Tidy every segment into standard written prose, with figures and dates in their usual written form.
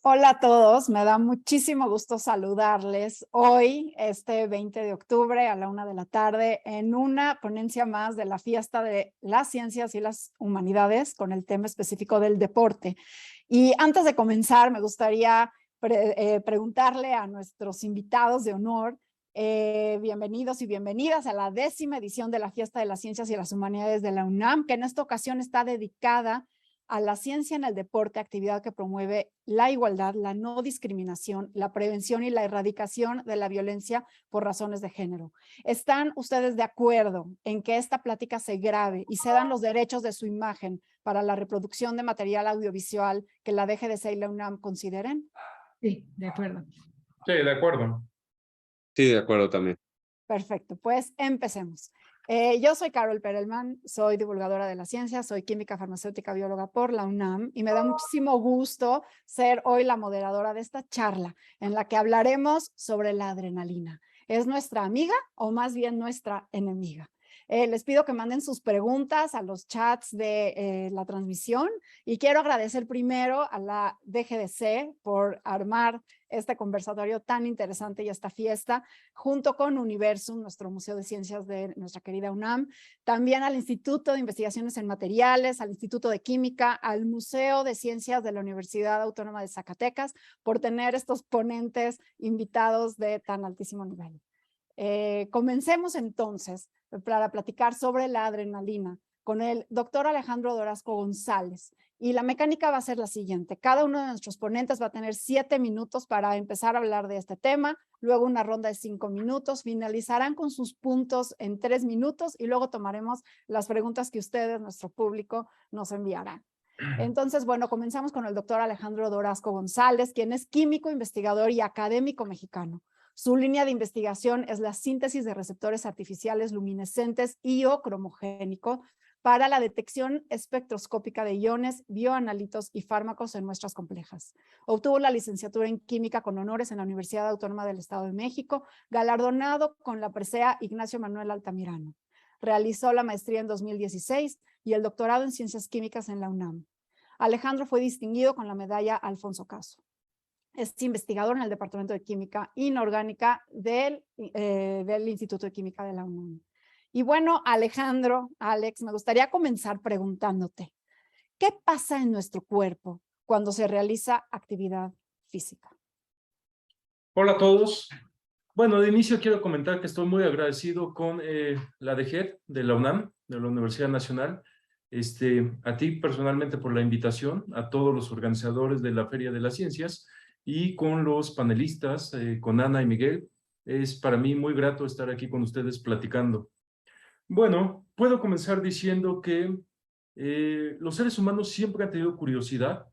Hola a todos, me da muchísimo gusto saludarles hoy, este 20 de octubre a la 1 de la tarde, en una ponencia más de la Fiesta de las Ciencias y las Humanidades con el tema específico del deporte. Y antes de comenzar, me gustaría preguntarle a nuestros invitados de honor, bienvenidos y bienvenidas a la 10ª edición de la Fiesta de las Ciencias y las Humanidades de la UNAM, que en esta ocasión está dedicada a la ciencia en el deporte, actividad que promueve la igualdad, la no discriminación, la prevención y la erradicación de la violencia por razones de género. ¿Están ustedes de acuerdo en que esta plática se grabe y se dan los derechos de su imagen para la reproducción de material audiovisual que la DGDC y la UNAM consideren? Sí, de acuerdo. Sí, de acuerdo. Sí, de acuerdo también. Perfecto, pues empecemos. Yo soy Carol Perelman, soy divulgadora de la ciencia, soy química farmacéutica bióloga por la UNAM y me da muchísimo gusto ser hoy la moderadora de esta charla en la que hablaremos sobre la adrenalina. ¿Es nuestra amiga o más bien nuestra enemiga? Les pido que manden sus preguntas a los chats de la transmisión y quiero agradecer primero a la DGDC por armar este conversatorio tan interesante y esta fiesta, junto con Universum, nuestro Museo de Ciencias de nuestra querida UNAM, también al Instituto de Investigaciones en Materiales, al Instituto de Química, al Museo de Ciencias de la Universidad Autónoma de Zacatecas, por tener estos ponentes invitados de tan altísimo nivel. Comencemos entonces para platicar sobre la adrenalina con el doctor Alejandro Dorasco González. Y la mecánica va a ser la siguiente. Cada uno de nuestros ponentes va a tener 7 minutos para empezar a hablar de este tema, luego una ronda de 5 minutos, finalizarán con sus puntos en 3 minutos y luego tomaremos las preguntas que ustedes, nuestro público, nos enviarán. Entonces, bueno, comenzamos con el doctor Alejandro Dorasco González, quien es químico, investigador y académico mexicano. Su línea de investigación es la síntesis de receptores artificiales luminescentes io-cromogénico para la detección espectroscópica de iones, bioanalitos y fármacos en muestras complejas. Obtuvo la licenciatura en Química con honores en la Universidad Autónoma del Estado de México, galardonado con la presea Ignacio Manuel Altamirano. Realizó la maestría en 2016 y el doctorado en Ciencias Químicas en la UNAM. Alejandro fue distinguido con la medalla Alfonso Caso. Es investigador en el Departamento de Química Inorgánica del Instituto de Química de la UNAM. Y bueno, Alejandro, Alex, me gustaría comenzar preguntándote, ¿qué pasa en nuestro cuerpo cuando se realiza actividad física? Hola a todos. Bueno, de inicio quiero comentar que estoy muy agradecido con la DGED de la UNAM, de la Universidad Nacional, a ti personalmente por la invitación, a todos los organizadores de la Feria de las Ciencias y con los panelistas, con Ana y Miguel. Es para mí muy grato estar aquí con ustedes platicando. Bueno, puedo comenzar diciendo que los seres humanos siempre han tenido curiosidad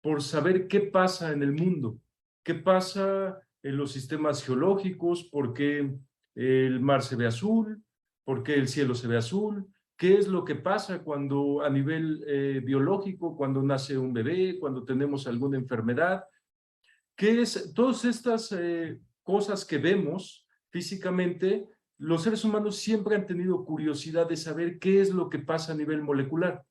por saber qué pasa en el mundo, qué pasa en los sistemas geológicos, por qué el mar se ve azul, por qué el cielo se ve azul, qué es lo que pasa cuando a nivel biológico, cuando nace un bebé, cuando tenemos alguna enfermedad, qué es todas estas cosas que vemos físicamente. Los seres humanos siempre han tenido curiosidad de saber qué es lo que pasa a nivel molecular.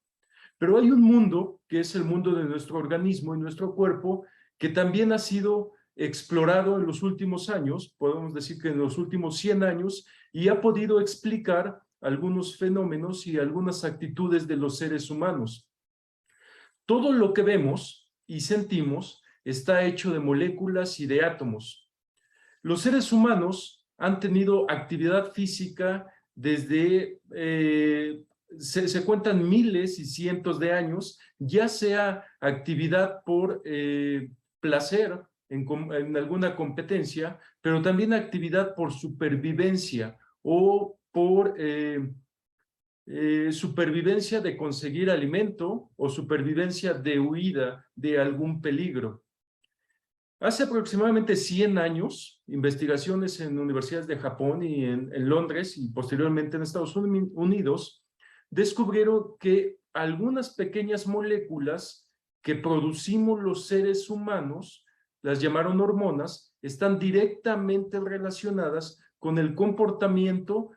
Pero hay un mundo, que es el mundo de nuestro organismo y nuestro cuerpo, que también ha sido explorado en los últimos años, podemos decir que en los últimos 100 años, y ha podido explicar algunos fenómenos y algunas actitudes de los seres humanos. Todo lo que vemos y sentimos está hecho de moléculas y de átomos. Los seres humanos han tenido actividad física desde se cuentan miles y cientos de años, ya sea actividad por placer en alguna competencia, pero también actividad por supervivencia o por supervivencia de conseguir alimento o supervivencia de huida de algún peligro. Hace aproximadamente 100 años, investigaciones en universidades de Japón y en Londres y posteriormente en Estados Unidos descubrieron que algunas pequeñas moléculas que producimos los seres humanos, las llamaron hormonas, están directamente relacionadas con el comportamiento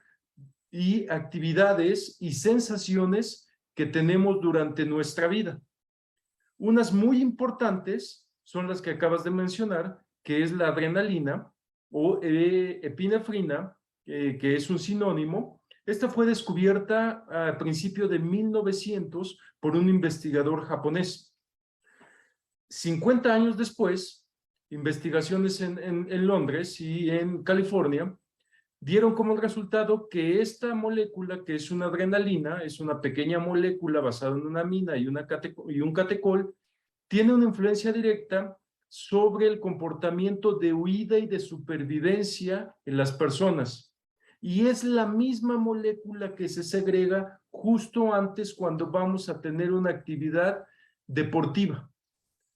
y actividades y sensaciones que tenemos durante nuestra vida. Unas muy importantes son las que acabas de mencionar, que es la adrenalina o epinefrina, que es un sinónimo. Esta fue descubierta a principios de 1900 por un investigador japonés. 50 años después, investigaciones en Londres y en California dieron como resultado que esta molécula, que es una adrenalina, es una pequeña molécula basada en una amina y un catecol, tiene una influencia directa sobre el comportamiento de huida y de supervivencia en las personas. Y es la misma molécula que se segrega justo antes cuando vamos a tener una actividad deportiva.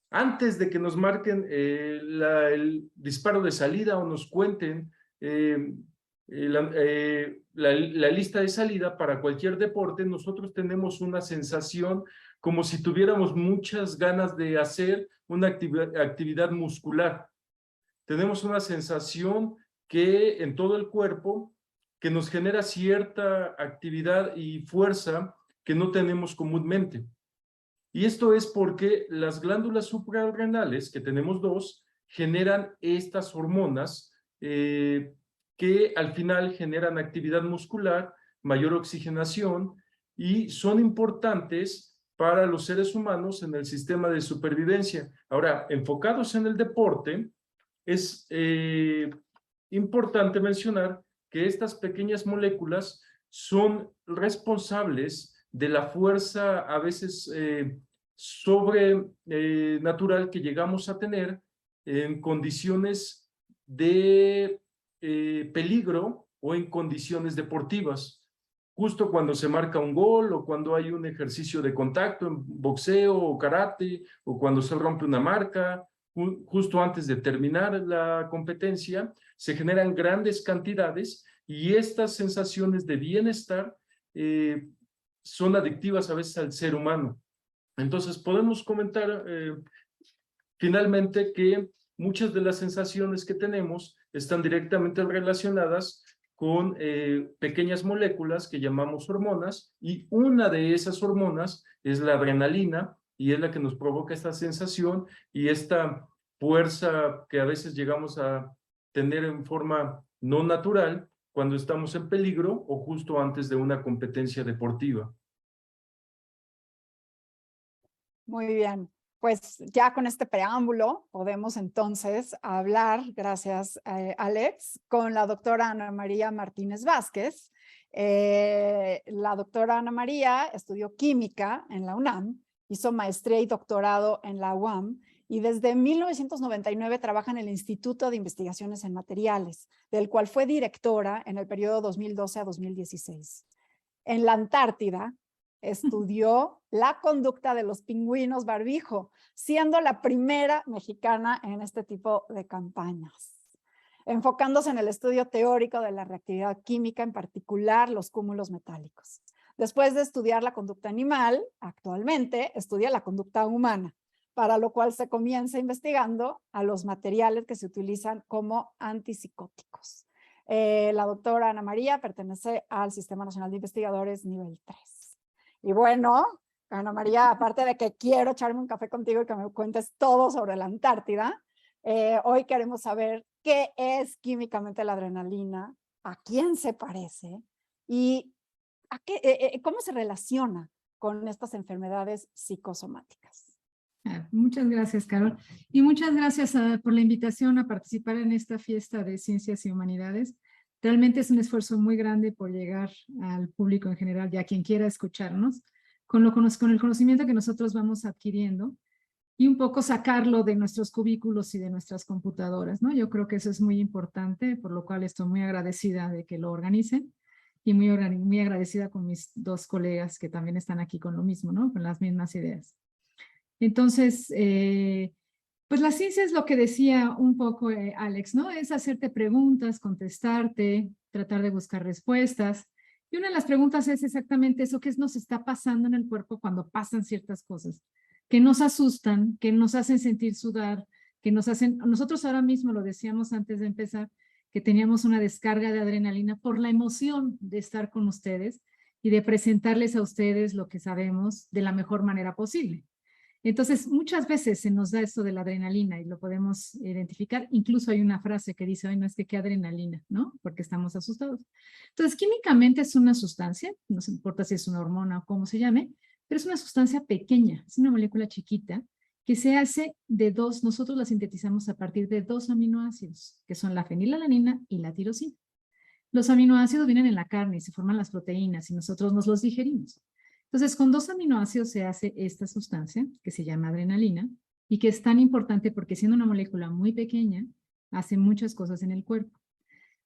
Antes de que nos marquen el disparo de salida o nos cuenten la lista de salida para cualquier deporte, nosotros tenemos una sensación como si tuviéramos muchas ganas de hacer una actividad muscular. Tenemos una sensación que en todo el cuerpo que nos genera cierta actividad y fuerza que no tenemos comúnmente. Y esto es porque las glándulas suprarrenales, que tenemos dos, generan estas hormonas que al final generan actividad muscular, mayor oxigenación y son importantes para los seres humanos en el sistema de supervivencia. Ahora, enfocados en el deporte, es importante mencionar que estas pequeñas moléculas son responsables de la fuerza a veces sobrenatural que llegamos a tener en condiciones de peligro o en condiciones deportivas. Justo cuando se marca un gol o cuando hay un ejercicio de contacto en boxeo o karate o cuando se rompe una marca, justo antes de terminar la competencia, se generan grandes cantidades y estas sensaciones de bienestar son adictivas a veces al ser humano. Entonces podemos comentar finalmente que muchas de las sensaciones que tenemos están directamente relacionadas con pequeñas moléculas que llamamos hormonas y una de esas hormonas es la adrenalina y es la que nos provoca esta sensación y esta fuerza que a veces llegamos a tener en forma no natural cuando estamos en peligro o justo antes de una competencia deportiva. Muy bien, pues ya con este preámbulo podemos entonces hablar, gracias Alex, con la doctora Ana María Martínez Vázquez. La doctora Ana María estudió química en la UNAM, hizo maestría y doctorado en la UAM y desde 1999 trabaja en el Instituto de Investigaciones en Materiales, del cual fue directora en el periodo 2012 a 2016. En la Antártida estudió la conducta de los pingüinos barbijo, siendo la primera mexicana en este tipo de campañas, enfocándose en el estudio teórico de la reactividad química, en particular los cúmulos metálicos. Después de estudiar la conducta animal, actualmente estudia la conducta humana, para lo cual se comienza investigando a los materiales que se utilizan como antipsicóticos. La doctora Ana María pertenece al Sistema Nacional de Investigadores nivel 3. Y bueno, Ana María, aparte de que quiero echarme un café contigo y que me cuentes todo sobre la Antártida, hoy queremos saber qué es químicamente la adrenalina, a quién se parece y a cómo se relaciona con estas enfermedades psicosomáticas. Muchas gracias, Carol. Y muchas gracias por la invitación a participar en esta fiesta de Ciencias y Humanidades. Realmente es un esfuerzo muy grande por llegar al público en general y a quien quiera escucharnos con el conocimiento que nosotros vamos adquiriendo y un poco sacarlo de nuestros cubículos y de nuestras computadoras, ¿no? Yo creo que eso es muy importante, por lo cual estoy muy agradecida de que lo organicen y muy agradecida con mis dos colegas que también están aquí con lo mismo, ¿no? Con las mismas ideas. Entonces, pues la ciencia es lo que decía un poco Alex, ¿no? Es hacerte preguntas, contestarte, tratar de buscar respuestas. Y una de las preguntas es exactamente eso, ¿qué nos está pasando en el cuerpo cuando pasan ciertas cosas? Que nos asustan, que nos hacen sentir sudar, que nos hacen... Nosotros ahora mismo lo decíamos antes de empezar, que teníamos una descarga de adrenalina por la emoción de estar con ustedes y de presentarles a ustedes lo que sabemos de la mejor manera posible. Entonces, muchas veces se nos da esto de la adrenalina y lo podemos identificar. Incluso hay una frase que dice, ay, no es que qué adrenalina, ¿no? Porque estamos asustados. Entonces, químicamente es una sustancia, no se importa si es una hormona o cómo se llame, pero es una sustancia pequeña, es una molécula chiquita que se hace de dos, nosotros la sintetizamos a partir de 2 aminoácidos, que son la fenilalanina y la tirosina. Los aminoácidos vienen en la carne y se forman las proteínas y nosotros nos los digerimos. Entonces, con 2 aminoácidos se hace esta sustancia que se llama adrenalina y que es tan importante porque siendo una molécula muy pequeña, hace muchas cosas en el cuerpo.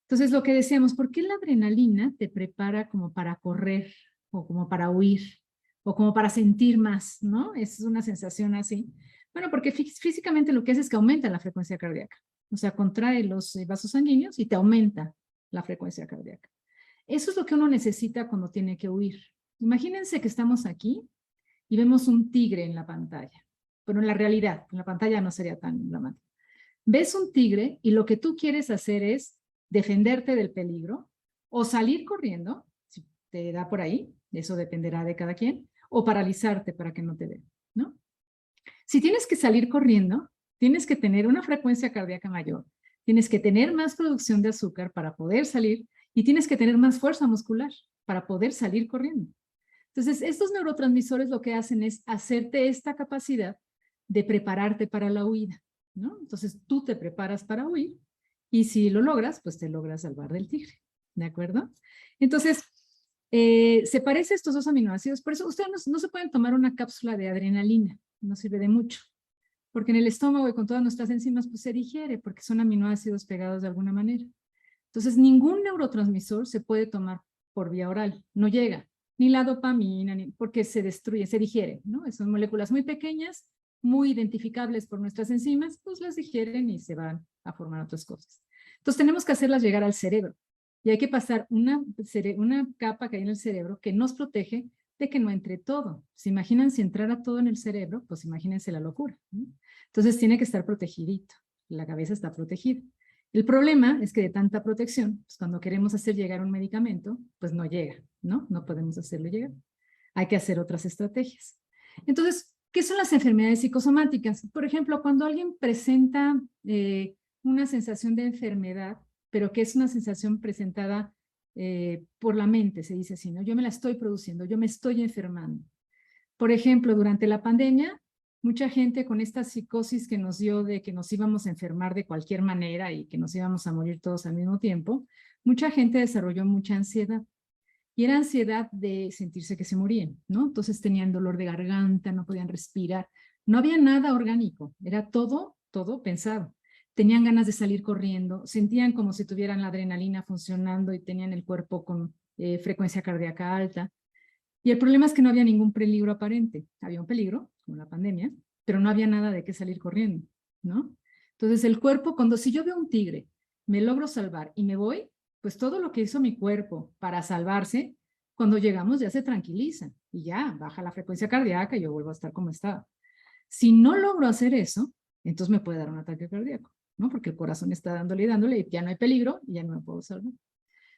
Entonces, lo que decíamos, ¿por qué la adrenalina te prepara como para correr o como para huir o como para sentir más, ¿no? Es una sensación así. Bueno, porque físicamente lo que hace es que aumenta la frecuencia cardíaca. O sea, contrae los vasos sanguíneos y te aumenta la frecuencia cardíaca. Eso es lo que uno necesita cuando tiene que huir. Imagínense que estamos aquí y vemos un tigre en la pantalla. Pero en la realidad, en la pantalla no sería tan dramático. Ves un tigre y lo que tú quieres hacer es defenderte del peligro o salir corriendo, si te da por ahí, eso dependerá de cada quien, o paralizarte para que no te dé, ¿no? Si tienes que salir corriendo, tienes que tener una frecuencia cardíaca mayor, tienes que tener más producción de azúcar para poder salir y tienes que tener más fuerza muscular para poder salir corriendo. Entonces, estos neurotransmisores lo que hacen es hacerte esta capacidad de prepararte para la huida, ¿no? Entonces, tú te preparas para huir y si lo logras, pues te logras salvar del tigre, ¿de acuerdo? Entonces, se parece a estos 2 aminoácidos, por eso ustedes no se pueden tomar una cápsula de adrenalina, no sirve de mucho, porque en el estómago y con todas nuestras enzimas pues se digiere, porque son aminoácidos pegados de alguna manera. Entonces, ningún neurotransmisor se puede tomar por vía oral, no llega, ni la dopamina, porque se destruye, se digiere, ¿no? Son moléculas muy pequeñas, muy identificables por nuestras enzimas, pues las digieren y se van a formar otras cosas. Entonces, tenemos que hacerlas llegar al cerebro. Y hay que pasar una capa que hay en el cerebro que nos protege de que no entre todo. ¿Se imaginan si entrara todo en el cerebro? Pues imagínense la locura, ¿no? Entonces tiene que estar protegidito. La cabeza está protegida. El problema es que de tanta protección, pues cuando queremos hacer llegar un medicamento, pues no llega, ¿no? No podemos hacerlo llegar. Hay que hacer otras estrategias. Entonces, ¿qué son las enfermedades psicosomáticas? Por ejemplo, cuando alguien presenta una sensación de enfermedad, pero que es una sensación presentada por la mente, se dice así, ¿no? Yo me la estoy produciendo, yo me estoy enfermando. Por ejemplo, durante la pandemia, mucha gente con esta psicosis que nos dio de que nos íbamos a enfermar de cualquier manera y que nos íbamos a morir todos al mismo tiempo, mucha gente desarrolló mucha ansiedad. Y era ansiedad de sentirse que se morían, ¿no? Entonces tenían dolor de garganta, no podían respirar. No había nada orgánico, era todo pensado. Tenían ganas de salir corriendo, sentían como si tuvieran la adrenalina funcionando y tenían el cuerpo con frecuencia cardíaca alta. Y el problema es que no había ningún peligro aparente. Había un peligro, como la pandemia, pero no había nada de qué salir corriendo, ¿no? Entonces el cuerpo, si yo veo un tigre, me logro salvar y me voy, pues todo lo que hizo mi cuerpo para salvarse, cuando llegamos ya se tranquiliza y ya baja la frecuencia cardíaca y yo vuelvo a estar como estaba. Si no logro hacer eso, entonces me puede dar un ataque cardíaco, ¿no? Porque el corazón está dándole y dándole y ya no hay peligro y ya no me puedo salvar.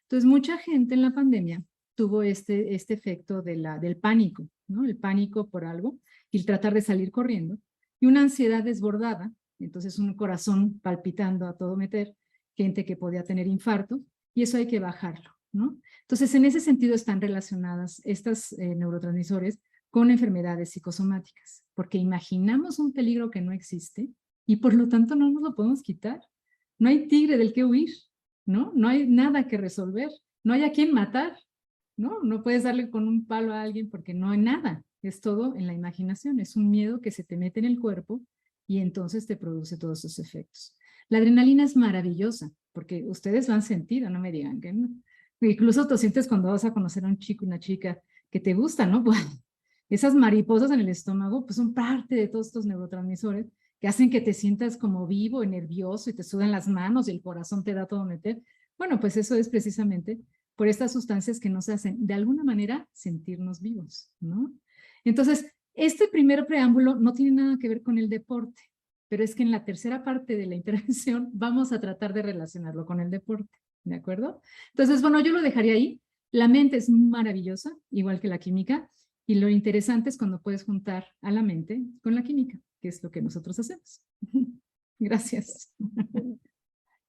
Entonces mucha gente en la pandemia tuvo este efecto del pánico, ¿no? El pánico por algo y el tratar de salir corriendo y una ansiedad desbordada, entonces un corazón palpitando a todo meter, gente que podía tener infarto y eso hay que bajarlo, ¿no? Entonces en ese sentido están relacionadas estas neurotransmisores con enfermedades psicosomáticas, porque imaginamos un peligro que no existe y por lo tanto no nos lo podemos quitar. No hay tigre del que huir, ¿no? No hay nada que resolver, no hay a quien matar, ¿no? No puedes darle con un palo a alguien porque no hay nada, es todo en la imaginación, es un miedo que se te mete en el cuerpo y entonces te produce todos esos efectos. La adrenalina es maravillosa, porque ustedes lo han sentido, no me digan que no. Incluso tú sientes cuando vas a conocer a un chico, una chica que te gusta, ¿no? Pues, esas mariposas en el estómago, pues son parte de todos estos neurotransmisores que hacen que te sientas como vivo y nervioso y te sudan las manos y el corazón te da todo meter. Bueno, pues eso es precisamente por estas sustancias que nos hacen de alguna manera sentirnos vivos, ¿no? Entonces, este primer preámbulo no tiene nada que ver con el deporte, pero es que en la tercera parte de la intervención vamos a tratar de relacionarlo con el deporte, ¿de acuerdo? Entonces, bueno, yo lo dejaría ahí. La mente es maravillosa, igual que la química, Y lo interesante es cuando puedes juntar a la mente con la química, que es lo que nosotros hacemos. Gracias.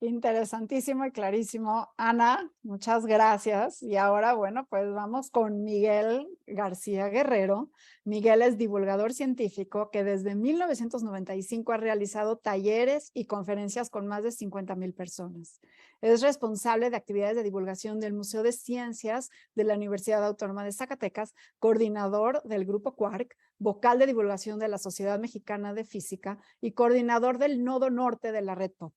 Interesantísimo y clarísimo. Ana, muchas gracias. Y ahora, bueno, pues vamos con Miguel García Guerrero. Miguel es divulgador científico que desde 1995 ha realizado talleres y conferencias con más de 50,000 personas. Es responsable de actividades de divulgación del Museo de Ciencias de la Universidad Autónoma de Zacatecas, coordinador del Grupo Quark, vocal de divulgación de la Sociedad Mexicana de Física y coordinador del Nodo Norte de la Red POP.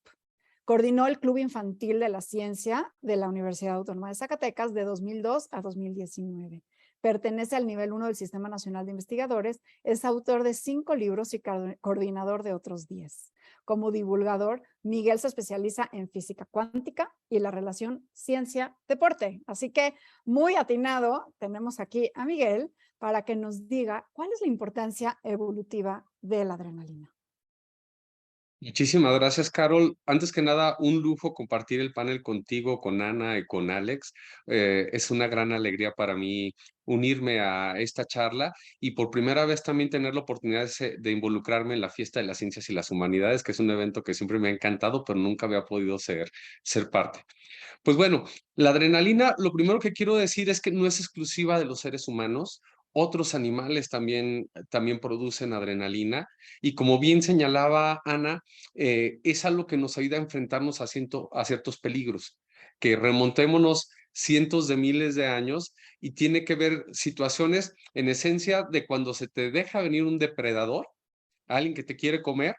Coordinó el Club Infantil de la Ciencia de la Universidad Autónoma de Zacatecas de 2002 a 2019. Pertenece al nivel 1 del Sistema Nacional de Investigadores, es autor de 5 libros y coordinador de otros 10. Como divulgador, Miguel se especializa en física cuántica y la relación ciencia-deporte. Así que muy atinado, tenemos aquí a Miguel para que nos diga cuál es la importancia evolutiva de la adrenalina. Muchísimas gracias, Carol. Antes que nada, un lujo compartir el panel contigo, con Ana y con Alex. Es una gran alegría para mí unirme a esta charla y por primera vez también tener la oportunidad de involucrarme en la Fiesta de las Ciencias y las Humanidades, que es un evento que siempre me ha encantado, pero nunca había podido ser parte. Pues bueno, la adrenalina, lo primero que quiero decir es que no es exclusiva de los seres humanos. Otros animales también producen adrenalina y como bien señalaba Ana, es algo que nos ayuda a enfrentarnos a ciertos peligros, que remontémonos cientos de miles de años y tiene que ver situaciones en esencia de cuando se te deja venir un depredador, alguien que te quiere comer,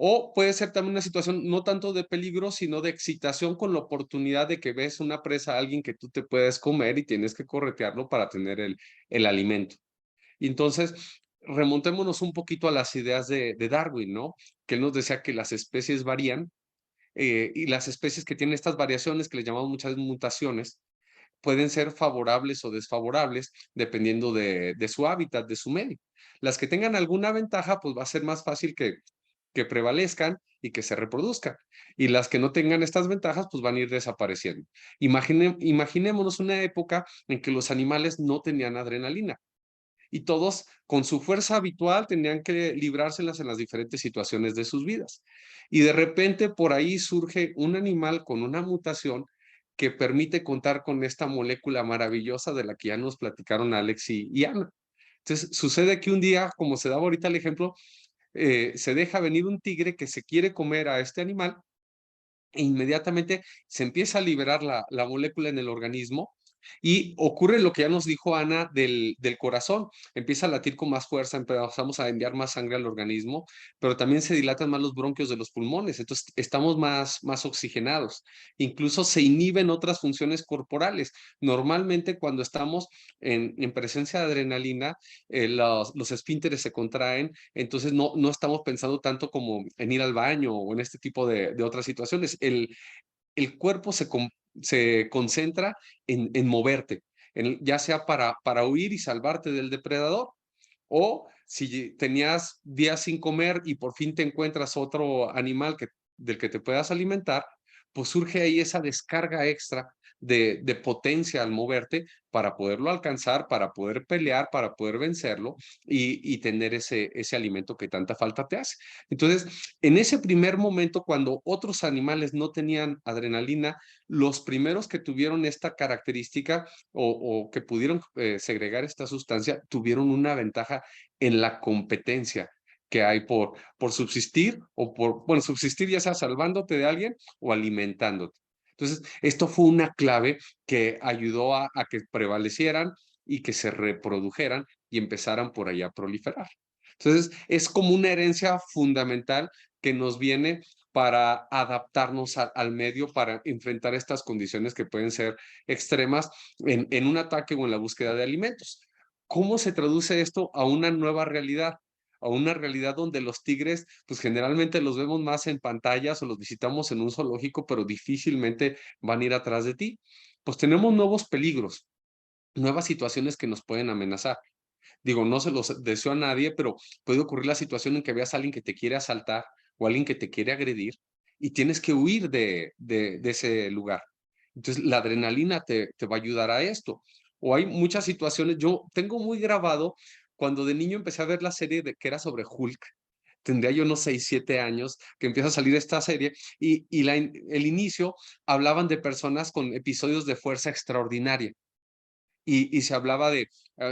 o puede ser también una situación no tanto de peligro, sino de excitación con la oportunidad de que ves una presa a alguien que tú te puedes comer y tienes que corretearlo para tener el alimento. Y entonces, remontémonos un poquito a las ideas de Darwin, ¿no? Que él nos decía que las especies varían y las especies que tienen estas variaciones, que le llamamos muchas mutaciones, pueden ser favorables o desfavorables dependiendo de su hábitat, de su medio. Las que tengan alguna ventaja, pues va a ser más fácil que prevalezcan y que se reproduzcan. Y las que no tengan estas ventajas, pues van a ir desapareciendo. Imaginémonos una época en que los animales no tenían adrenalina y todos con su fuerza habitual tenían que librárselas en las diferentes situaciones de sus vidas. Y de repente por ahí surge un animal con una mutación que permite contar con esta molécula maravillosa de la que ya nos platicaron Alex y Ana. Entonces sucede que un día, como se daba ahorita el ejemplo, se deja venir un tigre que se quiere comer a este animal e inmediatamente se empieza a liberar la molécula en el organismo y ocurre lo que ya nos dijo Ana del corazón. Empieza a latir con más fuerza, empezamos a enviar más sangre al organismo, pero también se dilatan más los bronquios de los pulmones, entonces estamos más oxigenados. Incluso se inhiben otras funciones corporales. Normalmente cuando estamos en presencia de adrenalina, los esfínteres se contraen, entonces no estamos pensando tanto como en ir al baño o en este tipo de otras situaciones. El cuerpo se concentra en moverte, ya sea para huir y salvarte del depredador, o si tenías días sin comer y por fin te encuentras otro animal del que te puedas alimentar, pues surge ahí esa descarga extra de potencia al moverte para poderlo alcanzar, para poder pelear, para poder vencerlo y tener ese alimento que tanta falta te hace. Entonces, en ese primer momento, cuando otros animales no tenían adrenalina, los primeros que tuvieron esta característica o que pudieron segregar esta sustancia, tuvieron una ventaja en la competencia que hay por subsistir bueno, subsistir ya sea salvándote de alguien o alimentándote. Entonces, esto fue una clave que ayudó a que prevalecieran y que se reprodujeran y empezaran por ahí a proliferar. Entonces, es como una herencia fundamental que nos viene para adaptarnos al medio, para enfrentar estas condiciones que pueden ser extremas en un ataque o en la búsqueda de alimentos. ¿Cómo se traduce esto a una nueva realidad? A una realidad donde los tigres, pues generalmente los vemos más en pantallas o los visitamos en un zoológico, pero difícilmente van a ir atrás de ti. Pues tenemos nuevos peligros, nuevas situaciones que nos pueden amenazar. Digo, no se los deseo a nadie, pero puede ocurrir la situación en que veas a alguien que te quiere asaltar o alguien que te quiere agredir y tienes que huir de ese lugar. Entonces, la adrenalina te va a ayudar a esto. O hay muchas situaciones, yo tengo muy grabado cuando de niño empecé a ver la serie que era sobre Hulk, tendría yo unos 6, 7 años, que empieza a salir esta serie, y el inicio hablaban de personas con episodios de fuerza extraordinaria. Y se hablaba de,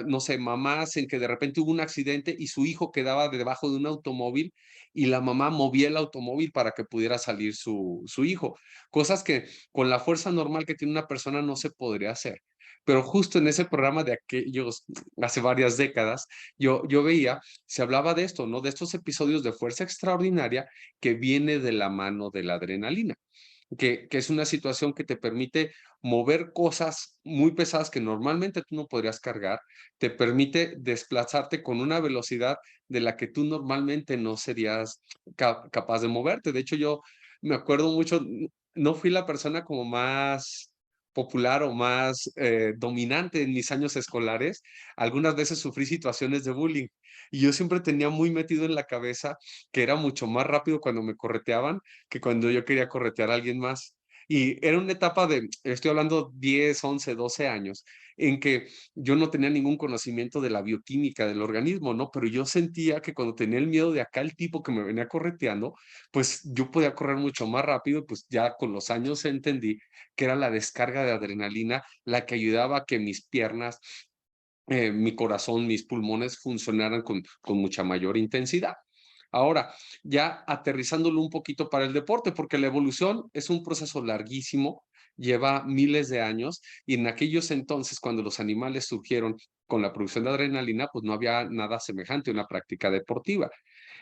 no sé, mamás en que de repente hubo un accidente y su hijo quedaba debajo de un automóvil y la mamá movía el automóvil para que pudiera salir su hijo. Cosas que con la fuerza normal que tiene una persona no se podría hacer. Pero justo en ese programa de aquellos, hace varias décadas, yo veía, se hablaba de esto, ¿no? De estos episodios de fuerza extraordinaria que viene de la mano de la adrenalina. Que es una situación que te permite mover cosas muy pesadas que normalmente tú no podrías cargar, te permite desplazarte con una velocidad de la que tú normalmente no serías capaz de moverte. De hecho, yo me acuerdo mucho, no fui la persona como más popular o más dominante en mis años escolares. Algunas veces sufrí situaciones de bullying y yo siempre tenía muy metido en la cabeza que era mucho más rápido cuando me correteaban que cuando yo quería corretear a alguien más. Y era una etapa de, estoy hablando 10, 11, 12 años, en que yo no tenía ningún conocimiento de la bioquímica del organismo, ¿no? Pero yo sentía que cuando tenía el miedo de acá el tipo que me venía correteando, pues yo podía correr mucho más rápido, pues ya con los años entendí que era la descarga de adrenalina la que ayudaba a que mis piernas, mi corazón, mis pulmones funcionaran con mucha mayor intensidad. Ahora, ya aterrizándolo un poquito para el deporte, porque la evolución es un proceso larguísimo, lleva miles de años, y en aquellos entonces, cuando los animales surgieron con la producción de adrenalina, pues no había nada semejante a una práctica deportiva.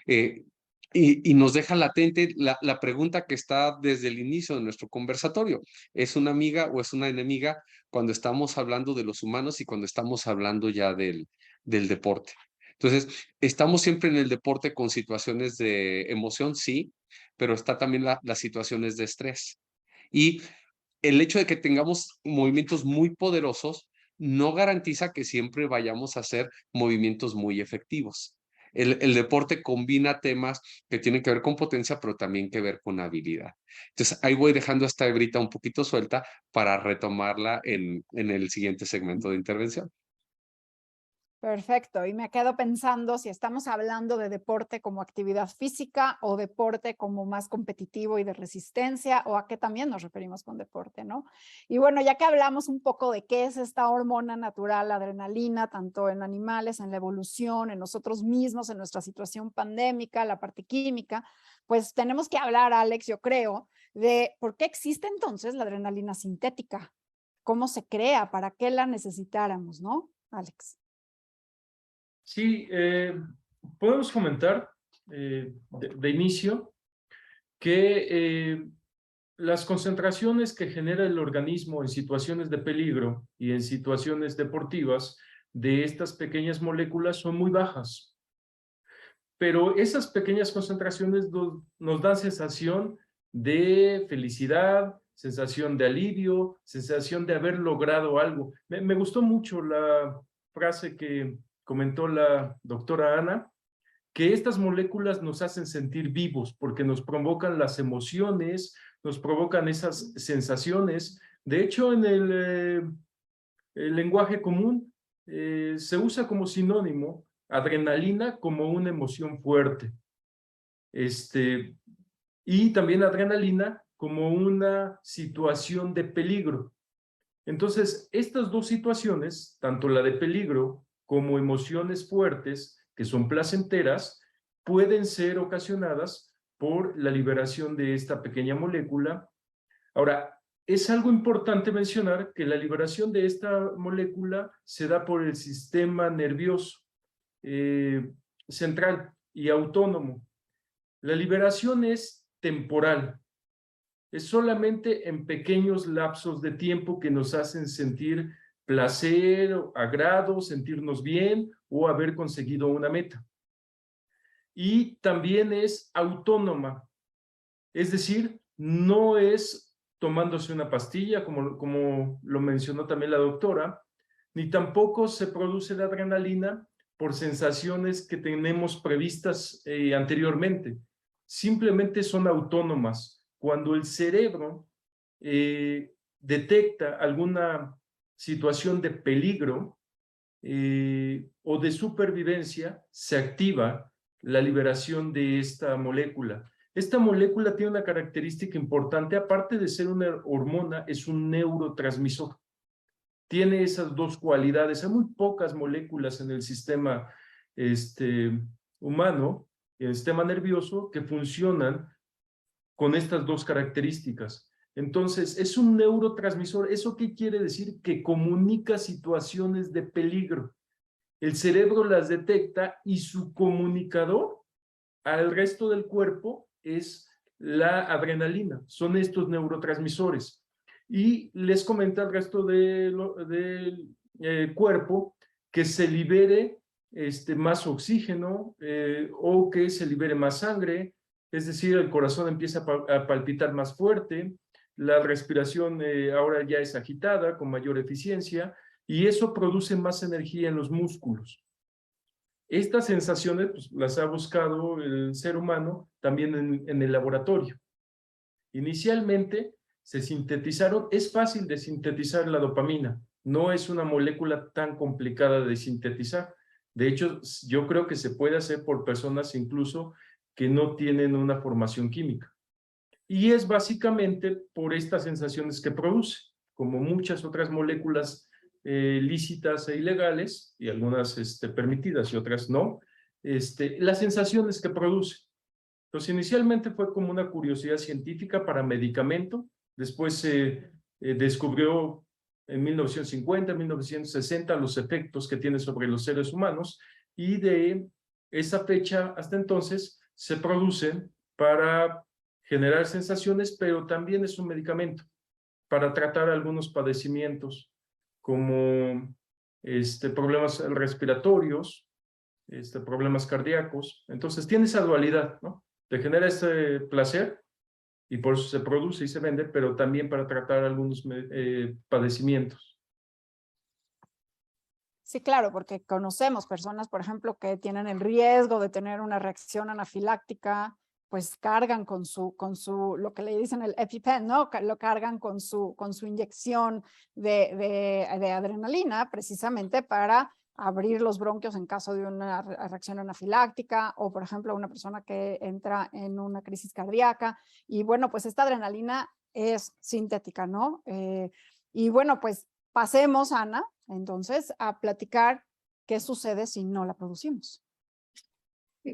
Eh, y nos deja latente la pregunta que está desde el inicio de nuestro conversatorio. ¿Es una amiga o es una enemiga cuando estamos hablando de los humanos y cuando estamos hablando ya del deporte? Entonces, estamos siempre en el deporte con situaciones de emoción, sí, pero está también las situaciones de estrés. Y el hecho de que tengamos movimientos muy poderosos no garantiza que siempre vayamos a hacer movimientos muy efectivos. El deporte combina temas que tienen que ver con potencia, pero también que ver con habilidad. Entonces, ahí voy dejando esta hebrita un poquito suelta para retomarla en el siguiente segmento de intervención. Perfecto. Y me quedo pensando si estamos hablando de deporte como actividad física o deporte como más competitivo y de resistencia, o a qué también nos referimos con deporte, ¿no? Y bueno, ya que hablamos un poco de qué es esta hormona natural, la adrenalina, tanto en animales, en la evolución, en nosotros mismos, en nuestra situación pandémica, la parte química, pues tenemos que hablar, Alex, yo creo, de por qué existe entonces la adrenalina sintética, cómo se crea, para qué la necesitáramos, ¿no, Alex? Sí, podemos comentar de inicio que las concentraciones que genera el organismo en situaciones de peligro y en situaciones deportivas de estas pequeñas moléculas son muy bajas. Pero esas pequeñas concentraciones nos dan sensación de felicidad, sensación de alivio, sensación de haber logrado algo. Me gustó mucho la frase que comentó la doctora Ana, que estas moléculas nos hacen sentir vivos porque nos provocan las emociones, nos provocan esas sensaciones. De hecho, en el lenguaje común se usa como sinónimo adrenalina como una emoción fuerte. Y también adrenalina como una situación de peligro. Entonces, estas dos situaciones, tanto la de peligro como emociones fuertes, que son placenteras, pueden ser ocasionadas por la liberación de esta pequeña molécula. Ahora, es algo importante mencionar que la liberación de esta molécula se da por el sistema nervioso central y autónomo. La liberación es temporal, es solamente en pequeños lapsos de tiempo que nos hacen sentir placer, agrado, sentirnos bien o haber conseguido una meta. Y también es autónoma, es decir, no es tomándose una pastilla, como lo mencionó también la doctora, ni tampoco se produce la adrenalina por sensaciones que tenemos previstas anteriormente. Simplemente son autónomas. Cuando el cerebro detecta alguna situación de peligro o de supervivencia, se activa la liberación de esta molécula. Esta molécula tiene una característica importante, aparte de ser una hormona, es un neurotransmisor. Tiene esas dos cualidades. Hay muy pocas moléculas en el sistema humano, en el sistema nervioso, que funcionan con estas dos características. Entonces, es un neurotransmisor. ¿Eso qué quiere decir? Que comunica situaciones de peligro. El cerebro las detecta y su comunicador al resto del cuerpo es la adrenalina. Son estos neurotransmisores. Y les comenta al resto del cuerpo que se libere más oxígeno o que se libere más sangre, es decir, el corazón empieza a palpitar más fuerte, la respiración ahora ya es agitada, con mayor eficiencia, y eso produce más energía en los músculos. Estas sensaciones pues, las ha buscado el ser humano también en el laboratorio. Inicialmente se sintetizaron, es fácil de sintetizar la dopamina, no es una molécula tan complicada de sintetizar. De hecho, yo creo que se puede hacer por personas incluso que no tienen una formación química. Y es básicamente por estas sensaciones que produce, como muchas otras moléculas lícitas e ilegales, y algunas permitidas y otras no, las sensaciones que produce. Entonces, inicialmente fue como una curiosidad científica para medicamento, después se descubrió en 1950, 1960 los efectos que tiene sobre los seres humanos, y de esa fecha hasta entonces se producen para generar sensaciones, pero también es un medicamento para tratar algunos padecimientos como problemas respiratorios, problemas cardíacos. Entonces tiene esa dualidad, ¿no? Te genera ese placer y por eso se produce y se vende, pero también para tratar algunos padecimientos. Sí, claro, porque conocemos personas, por ejemplo, que tienen el riesgo de tener una reacción anafiláctica, pues cargan con lo que le dicen el EpiPen, ¿no? Lo cargan con su inyección de adrenalina, precisamente para abrir los bronquios en caso de una reacción anafiláctica, o por ejemplo una persona que entra en una crisis cardíaca. Y bueno, pues esta adrenalina es sintética, ¿no? Y bueno, pues pasemos, Ana, entonces, a platicar qué sucede si no la producimos.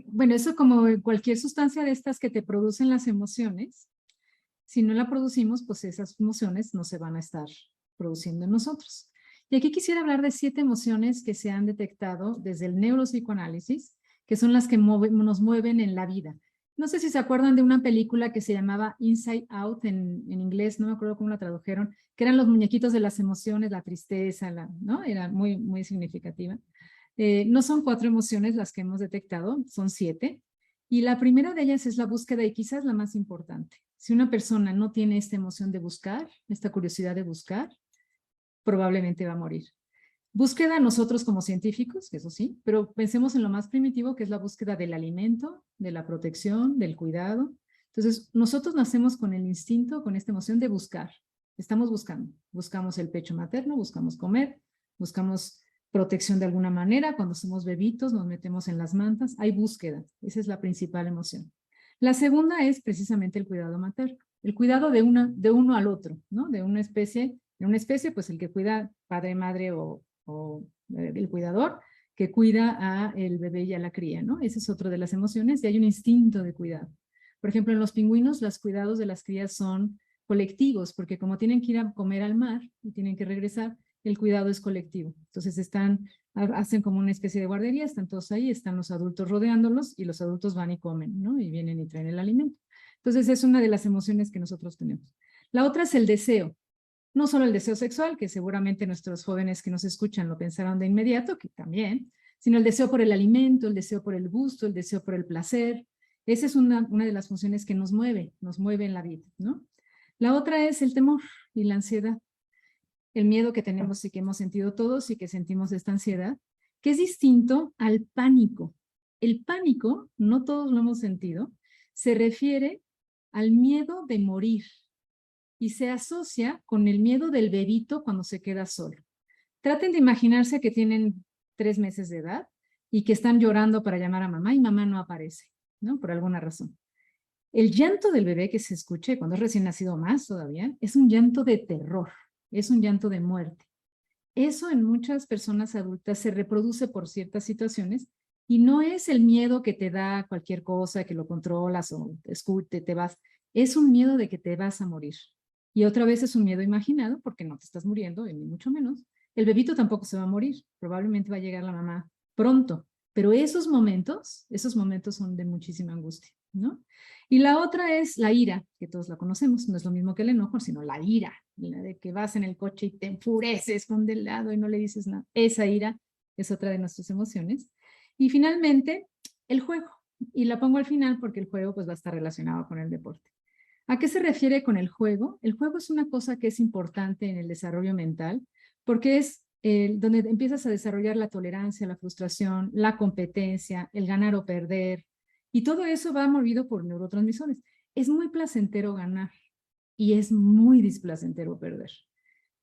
Bueno, eso como cualquier sustancia de estas que te producen las emociones, si no la producimos, pues esas emociones no se van a estar produciendo en nosotros. Y aquí quisiera hablar de 7 emociones que se han detectado desde el neuropsicoanálisis, que son las que nos mueven en la vida. No sé si se acuerdan de una película que se llamaba Inside Out en inglés, no me acuerdo cómo la tradujeron, que eran los muñequitos de las emociones, la tristeza, ¿no? Era muy, muy significativa. No son 4 emociones las que hemos detectado, son 7. Y la primera de ellas es la búsqueda y quizás la más importante. Si una persona no tiene esta emoción de buscar, esta curiosidad de buscar, probablemente va a morir. Búsqueda nosotros como científicos, que eso sí, pero pensemos en lo más primitivo, que es la búsqueda del alimento, de la protección, del cuidado. Entonces, nosotros nacemos con el instinto, con esta emoción de buscar. Estamos buscando. Buscamos el pecho materno, buscamos comer, buscamos protección de alguna manera. Cuando somos bebitos, nos metemos en las mantas. Hay búsqueda. Esa es la principal emoción. La segunda es precisamente el cuidado materno. El cuidado de uno al otro, ¿no? De una especie, pues el que cuida padre, madre o el cuidador, que cuida a el bebé y a la cría, ¿no? Ese es otro de las emociones y hay un instinto de cuidado. Por ejemplo, en los pingüinos, los cuidados de las crías son colectivos, porque como tienen que ir a comer al mar y tienen que regresar, el cuidado es colectivo. Entonces hacen como una especie de guardería, están todos ahí, están los adultos rodeándolos y los adultos van y comen, ¿no? Y vienen y traen el alimento. Entonces es una de las emociones que nosotros tenemos. La otra es el deseo. No solo el deseo sexual, que seguramente nuestros jóvenes que nos escuchan lo pensaron de inmediato, que también, sino el deseo por el alimento, el deseo por el gusto, el deseo por el placer. Esa es una de las funciones que nos mueve en la vida, ¿no? La otra es el temor y la ansiedad. El miedo que tenemos y que hemos sentido todos y que sentimos esta ansiedad, que es distinto al pánico. El pánico, no todos lo hemos sentido, se refiere al miedo de morir y se asocia con el miedo del bebito cuando se queda solo. traten de imaginarse que tienen 3 meses de edad y que están llorando para llamar a mamá y mamá no aparece, ¿no? Por alguna razón. El llanto del bebé que se escuche cuando es recién nacido, más todavía, es un llanto de terror, es un llanto de muerte. Eso en muchas personas adultas se reproduce por ciertas situaciones y no es el miedo que te da cualquier cosa, que lo controlas o te vas. Es un miedo de que te vas a morir. Y otra vez es un miedo imaginado porque no te estás muriendo, ni mucho menos. El bebito tampoco se va a morir. Probablemente va a llegar la mamá pronto. Pero esos momentos son de muchísima angustia, ¿no? Y la otra es la ira, que todos la conocemos. No es lo mismo que el enojo, sino la ira, la de que vas en el coche y te enfureces con del lado y no le dices nada. Esa ira es otra de nuestras emociones. Y finalmente, el juego. Y la pongo al final porque el juego pues va a estar relacionado con el deporte. ¿A qué se refiere con el juego? El juego es una cosa que es importante en el desarrollo mental porque es donde empiezas a desarrollar la tolerancia, la frustración, la competencia, el ganar o perder. Y todo eso va movido por neurotransmisores. Es muy placentero ganar y es muy displacentero perder.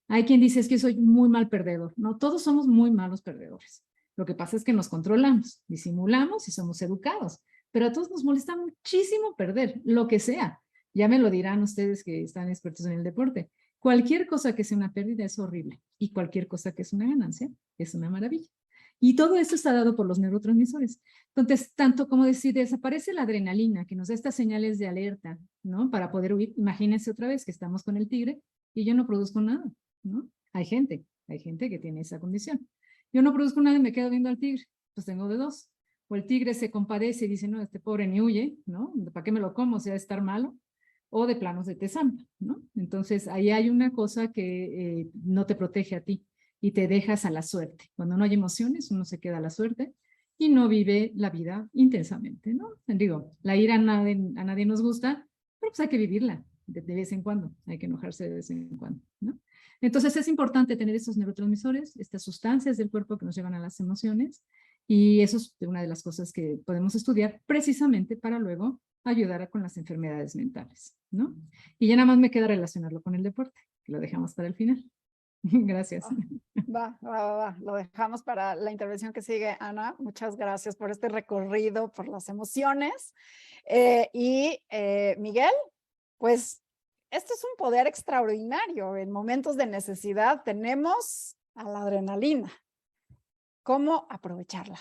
Hay quien dice es que soy muy mal perdedor. No, todos somos muy malos perdedores. Lo que pasa es que nos controlamos, disimulamos y somos educados. Pero a todos nos molesta muchísimo perder, lo que sea. Ya me lo dirán ustedes que están expertos en el deporte. Cualquier cosa que sea una pérdida es horrible y cualquier cosa que es una ganancia es una maravilla. Y todo esto está dado por los neurotransmisores. Entonces, tanto como decir, desaparece la adrenalina, que nos da estas señales de alerta, ¿no? Para poder huir. Imagínense otra vez que estamos con el tigre y yo no produzco nada, ¿no? Hay gente que tiene esa condición. Yo no produzco nada y me quedo viendo al tigre, pues tengo de dos. O el tigre se compadece y dice, no, este pobre ni huye, ¿no? ¿Para qué me lo como? O sea, estar malo. O de planos de te zampa, ¿no? Entonces, ahí hay una cosa que no te protege a ti y te dejas a la suerte. Cuando no hay emociones, uno se queda a la suerte y no vive la vida intensamente, ¿no? Digo, la ira a nadie nos gusta, pero pues hay que vivirla de vez en cuando, hay que enojarse de vez en cuando, ¿no? Entonces es importante tener estos neurotransmisores, estas sustancias del cuerpo que nos llevan a las emociones, y eso es una de las cosas que podemos estudiar precisamente para luego ayudar con las enfermedades mentales, ¿no? Y ya nada más me queda relacionarlo con el deporte, que lo dejamos para el final. Gracias. Va. Lo dejamos para la intervención que sigue, Ana. Muchas gracias por este recorrido, por las emociones. Miguel, pues esto es un poder extraordinario. En momentos de necesidad tenemos a la adrenalina. ¿Cómo aprovecharla?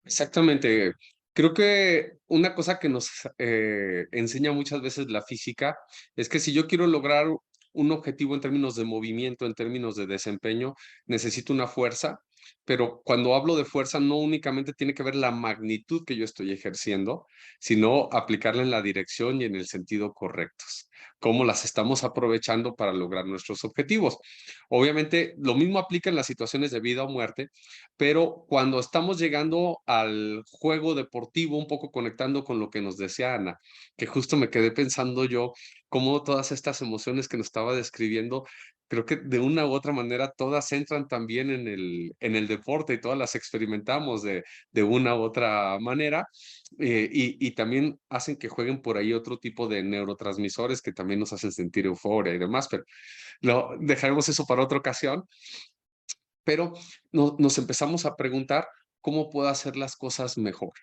Exactamente. Creo que una cosa que nos enseña muchas veces la física es que si yo quiero lograr un objetivo en términos de movimiento, en términos de desempeño, necesito una fuerza, pero cuando hablo de fuerza no únicamente tiene que ver la magnitud que yo estoy ejerciendo, sino aplicarla en la dirección y en el sentido correctos. Cómo las estamos aprovechando para lograr nuestros objetivos. Obviamente, lo mismo aplica en las situaciones de vida o muerte, pero cuando estamos llegando al juego deportivo, un poco conectando con lo que nos decía Ana, que justo me quedé pensando yo, cómo todas estas emociones que nos estaba describiendo, creo que de una u otra manera todas entran también en el deporte y todas las experimentamos de una u otra manera, y también hacen que jueguen por ahí otro tipo de neurotransmisores que también nos hacen sentir euforia y demás, pero dejaremos eso para otra ocasión. Pero nos empezamos a preguntar cómo puedo hacer las cosas mejor.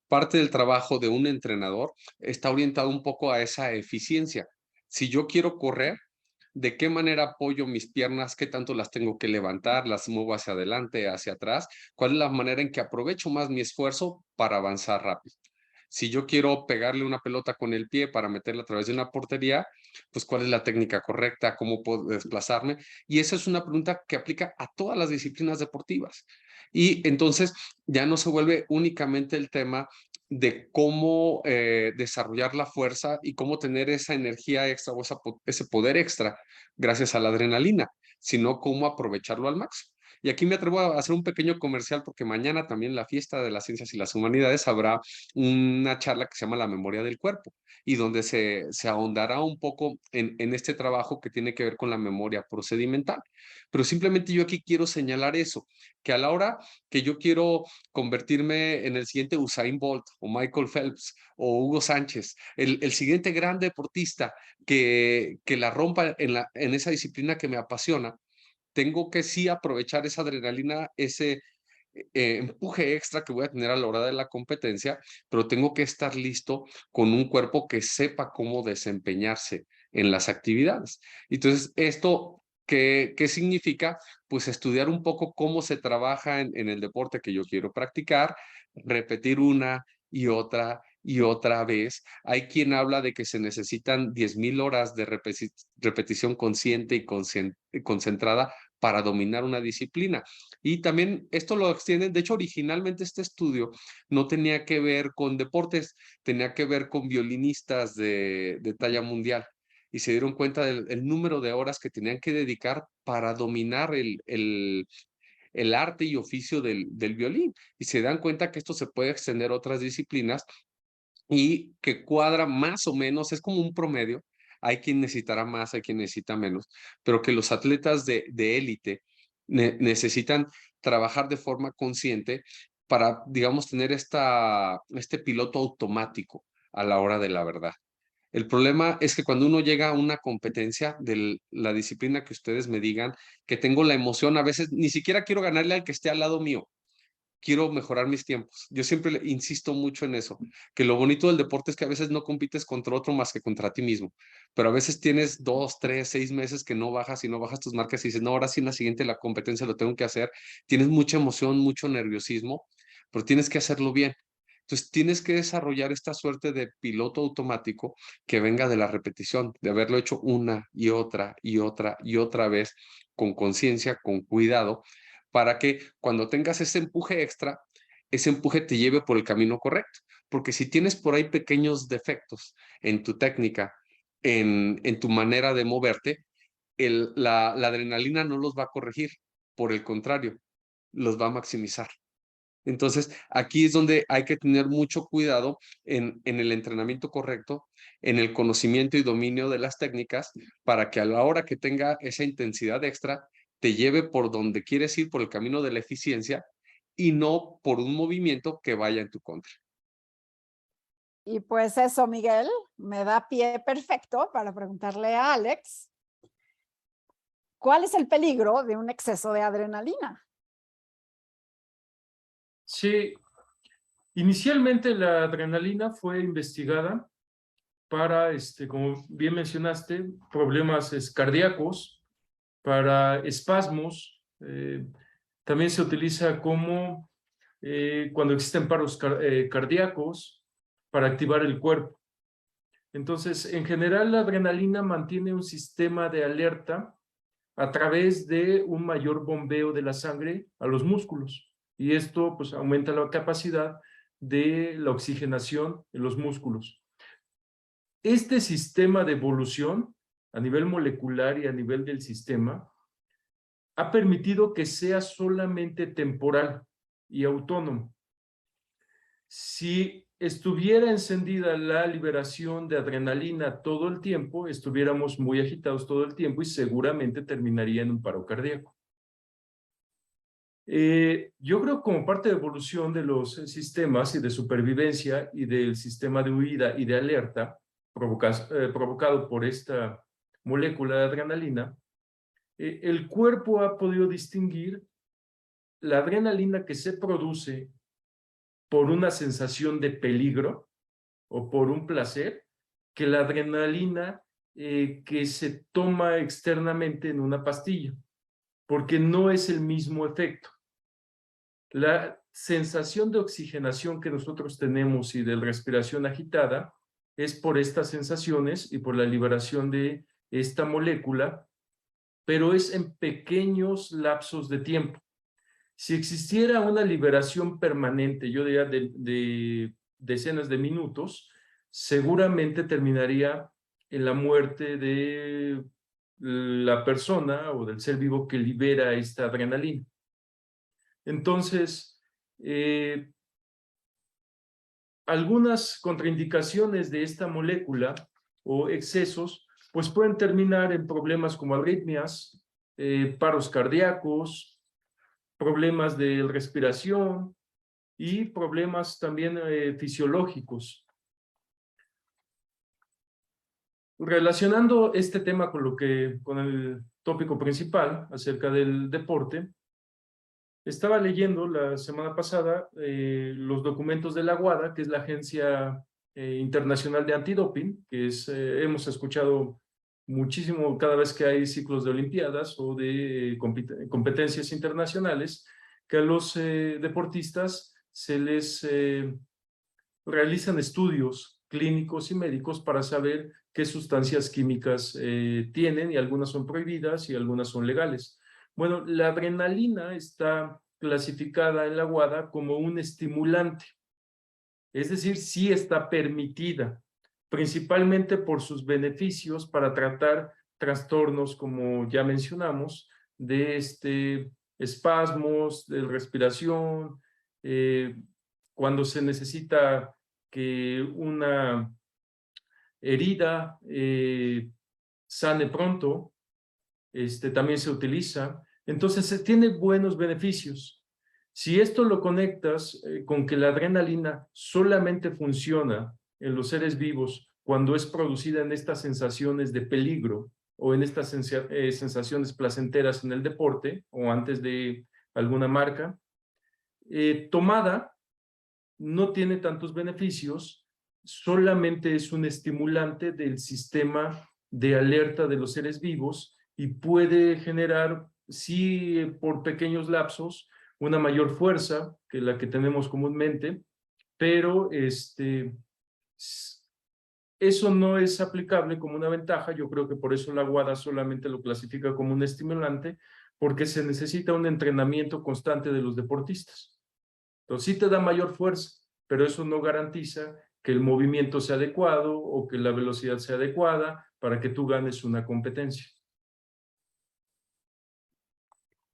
Parte del trabajo de un entrenador está orientado un poco a esa eficiencia. Si yo quiero correr, ¿de qué manera apoyo mis piernas? ¿Qué tanto las tengo que levantar? ¿Las muevo hacia adelante, hacia atrás? ¿Cuál es la manera en que aprovecho más mi esfuerzo para avanzar rápido? Si yo quiero pegarle una pelota con el pie para meterla a través de una portería, pues ¿cuál es la técnica correcta? ¿Cómo puedo desplazarme? Y esa es una pregunta que aplica a todas las disciplinas deportivas. Y entonces ya no se vuelve únicamente el tema de cómo desarrollar la fuerza y cómo tener esa energía extra o ese poder extra gracias a la adrenalina, sino cómo aprovecharlo al máximo. Y aquí me atrevo a hacer un pequeño comercial porque mañana también la fiesta de las ciencias y las humanidades habrá una charla que se llama La memoria del cuerpo y donde se ahondará un poco en este trabajo que tiene que ver con la memoria procedimental. Pero simplemente yo aquí quiero señalar eso, que a la hora que yo quiero convertirme en el siguiente Usain Bolt o Michael Phelps o Hugo Sánchez, el siguiente gran deportista que la rompa en esa disciplina que me apasiona, tengo que sí aprovechar esa adrenalina, ese empuje extra que voy a tener a la hora de la competencia, pero tengo que estar listo con un cuerpo que sepa cómo desempeñarse en las actividades. Entonces, ¿esto qué significa? Pues estudiar un poco cómo se trabaja en el deporte que yo quiero practicar, repetir una y otra vez. Hay quien habla de que se necesitan 10,000 horas de repetición consciente y concentrada para dominar una disciplina. Y también esto lo extienden, de hecho, originalmente este estudio no tenía que ver con deportes, tenía que ver con violinistas de talla mundial. Y se dieron cuenta del número de horas que tenían que dedicar para dominar el arte y oficio del violín. Y se dan cuenta que esto se puede extender a otras disciplinas y que cuadra más o menos, es como un promedio. Hay quien necesitará más, hay quien necesita menos, pero que los atletas de élite necesitan trabajar de forma consciente para, digamos, tener este piloto automático a la hora de la verdad. El problema es que cuando uno llega a una competencia de la disciplina que ustedes me digan, que tengo la emoción, a veces ni siquiera quiero ganarle al que esté al lado mío, quiero mejorar mis tiempos. Yo siempre insisto mucho en eso, que lo bonito del deporte es que a veces no compites contra otro más que contra ti mismo, pero a veces tienes 2, 3, 6 meses que no bajas y no bajas tus marcas y dices, no, ahora sí en la siguiente la competencia lo tengo que hacer. Tienes mucha emoción, mucho nerviosismo, pero tienes que hacerlo bien. Entonces tienes que desarrollar esta suerte de piloto automático que venga de la repetición, de haberlo hecho una y otra y otra y otra vez con conciencia, con cuidado, para que cuando tengas ese empuje extra, ese empuje te lleve por el camino correcto. Porque si tienes por ahí pequeños defectos en tu técnica, en tu manera de moverte, la adrenalina no los va a corregir, por el contrario, los va a maximizar. Entonces, aquí es donde hay que tener mucho cuidado en el entrenamiento correcto, en el conocimiento y dominio de las técnicas, para que a la hora que tenga esa intensidad extra, te lleve por donde quieres ir, por el camino de la eficiencia, y no por un movimiento que vaya en tu contra. Y pues eso, Miguel, me da pie perfecto para preguntarle a Alex, ¿cuál es el peligro de un exceso de adrenalina? Sí, inicialmente la adrenalina fue investigada para, como bien mencionaste, problemas cardíacos, para espasmos. También se utiliza como cuando existen paros cardíacos para activar el cuerpo. Entonces, en general, la adrenalina mantiene un sistema de alerta a través de un mayor bombeo de la sangre a los músculos. Y esto, pues, aumenta la capacidad de la oxigenación en los músculos. Este sistema de evolución a nivel molecular y a nivel del sistema ha permitido que sea solamente temporal y autónomo. Si estuviera encendida la liberación de adrenalina todo el tiempo, estuviéramos muy agitados todo el tiempo y seguramente terminaría en un paro cardíaco. Yo creo que como parte de evolución de los sistemas y de supervivencia y del sistema de huida y de alerta provocado por esta molécula de adrenalina, el cuerpo ha podido distinguir la adrenalina que se produce por una sensación de peligro o por un placer, que la adrenalina que se toma externamente en una pastilla, porque no es el mismo efecto. La sensación de oxigenación que nosotros tenemos y de respiración agitada es por estas sensaciones y por la liberación de esta molécula, pero es en pequeños lapsos de tiempo. Si existiera una liberación permanente, yo diría de decenas de minutos, seguramente terminaría en la muerte de la persona o del ser vivo que libera esta adrenalina. Entonces, algunas contraindicaciones de esta molécula o excesos, pues pueden terminar en problemas como arritmias, paros cardíacos, problemas de respiración y problemas también fisiológicos. Relacionando este tema con tópico principal acerca del deporte. Estaba leyendo la semana pasada los documentos de la WADA, que es la Agencia Internacional de Antidoping, que es, hemos escuchado muchísimo cada vez que hay ciclos de olimpiadas o de competencias internacionales, que a los deportistas se les realizan estudios clínicos y médicos para saber qué sustancias químicas tienen, y algunas son prohibidas y algunas son legales. Bueno, la adrenalina está clasificada en la WADA como un estimulante, es decir, sí está permitida, principalmente por sus beneficios para tratar trastornos, como ya mencionamos, de espasmos, de respiración, cuando se necesita que una herida sane pronto, también se utiliza. Entonces, tiene buenos beneficios. Si esto lo conectas con que la adrenalina solamente funciona en los seres vivos cuando es producida en estas sensaciones de peligro o en estas sensaciones placenteras en el deporte o antes de alguna marca, tomada no tiene tantos beneficios, solamente es un estimulante del sistema de alerta de los seres vivos y puede generar, sí, por pequeños lapsos, una mayor fuerza que la que tenemos comúnmente, pero eso no es aplicable como una ventaja. Yo creo que por eso la WADA solamente lo clasifica como un estimulante, porque se necesita un entrenamiento constante de los deportistas. Entonces sí te da mayor fuerza, pero eso no garantiza que el movimiento sea adecuado o que la velocidad sea adecuada para que tú ganes una competencia.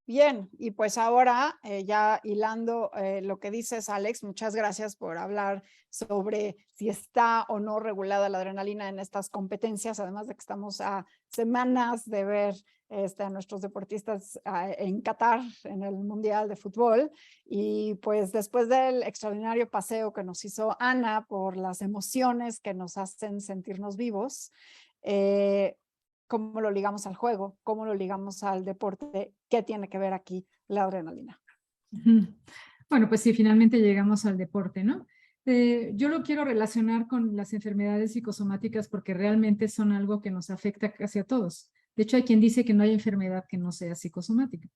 Bien, y pues ahora ya hilando lo que dices, Alex, muchas gracias por hablar sobre si está o no regulada la adrenalina en estas competencias, además de que estamos a semanas de ver a nuestros deportistas en Qatar, en el Mundial de Fútbol, y pues después del extraordinario paseo que nos hizo Ana por las emociones que nos hacen sentirnos vivos, ¿cómo lo ligamos al juego? ¿Cómo lo ligamos al deporte? ¿Qué tiene que ver aquí la adrenalina? Bueno, pues sí, finalmente llegamos al deporte, ¿no? Yo lo quiero relacionar con las enfermedades psicosomáticas porque realmente son algo que nos afecta casi a todos. De hecho, hay quien dice que no hay enfermedad que no sea psicosomática.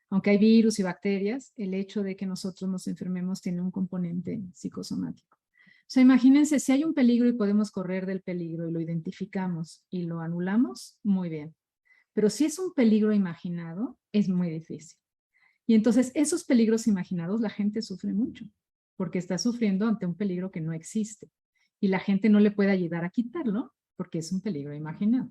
Aunque hay virus y bacterias, el hecho de que nosotros nos enfermemos tiene un componente psicosomático. O sea, imagínense, si hay un peligro y podemos correr del peligro y lo identificamos y lo anulamos, muy bien. Pero si es un peligro imaginado, es muy difícil. Y entonces esos peligros imaginados la gente sufre mucho, porque está sufriendo ante un peligro que no existe. Y la gente no le puede ayudar a quitarlo porque es un peligro imaginado.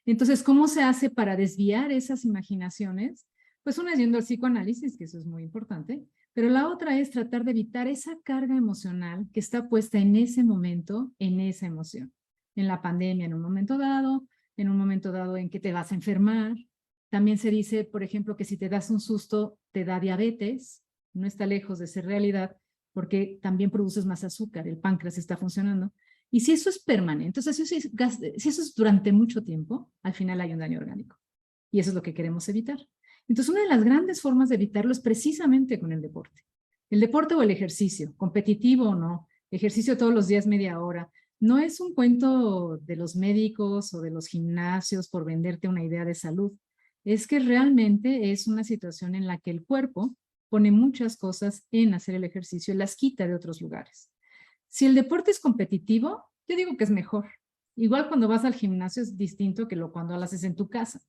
Entonces, ¿cómo se hace para desviar esas imaginaciones? Pues una es yendo al psicoanálisis, que eso es muy importante, pero la otra es tratar de evitar esa carga emocional que está puesta en ese momento, en esa emoción. En la pandemia, en un momento dado en que te vas a enfermar. También se dice, por ejemplo, que si te das un susto, te da diabetes. No está lejos de ser realidad, porque también produces más azúcar, el páncreas está funcionando. Y si eso es permanente, o sea, si eso es durante mucho tiempo, al final hay un daño orgánico. Y eso es lo que queremos evitar. Entonces, una de las grandes formas de evitarlo es precisamente con el deporte. El deporte o el ejercicio, competitivo o no, ejercicio todos los días media hora, no es un cuento de los médicos o de los gimnasios por venderte una idea de salud. Es que realmente es una situación en la que el cuerpo pone muchas cosas en hacer el ejercicio y las quita de otros lugares. Si el deporte es competitivo, yo digo que es mejor. Igual cuando vas al gimnasio es distinto que cuando lo haces en tu casa,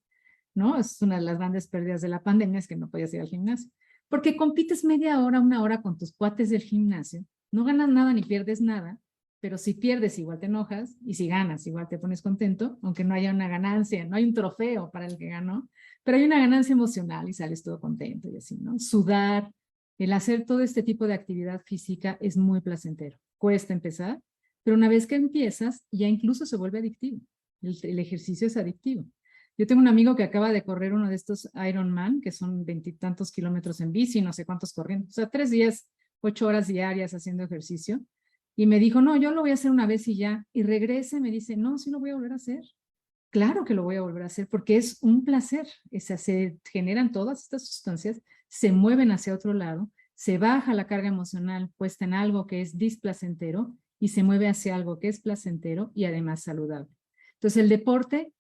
¿no? Es una de las grandes pérdidas de la pandemia, es que no podías ir al gimnasio. Porque compites media hora, una hora con tus cuates del gimnasio, no ganas nada ni pierdes nada, pero si pierdes igual te enojas y si ganas igual te pones contento, aunque no haya una ganancia, no hay un trofeo para el que ganó, pero hay una ganancia emocional y sales todo contento y así, ¿no? Sudar, el hacer todo este tipo de actividad física es muy placentero. Cuesta empezar, pero una vez que empiezas ya incluso se vuelve adictivo. El ejercicio es adictivo. Yo tengo un amigo que acaba de correr uno de estos Ironman, que son 20 y tantos kilómetros en bici, no sé cuántos corriendo, o sea, 3 días, 8 horas diarias haciendo ejercicio. Y me dijo, no, yo lo voy a hacer una vez y ya. Y regresa y me dice, no, sí lo voy a volver a hacer. claro que lo voy a volver a hacer porque es un placer. Se generan todas estas sustancias, se mueven hacia otro lado, se baja la carga emocional puesta en algo que es displacentero y se mueve hacia algo que es placentero y además saludable. Entonces el deporte,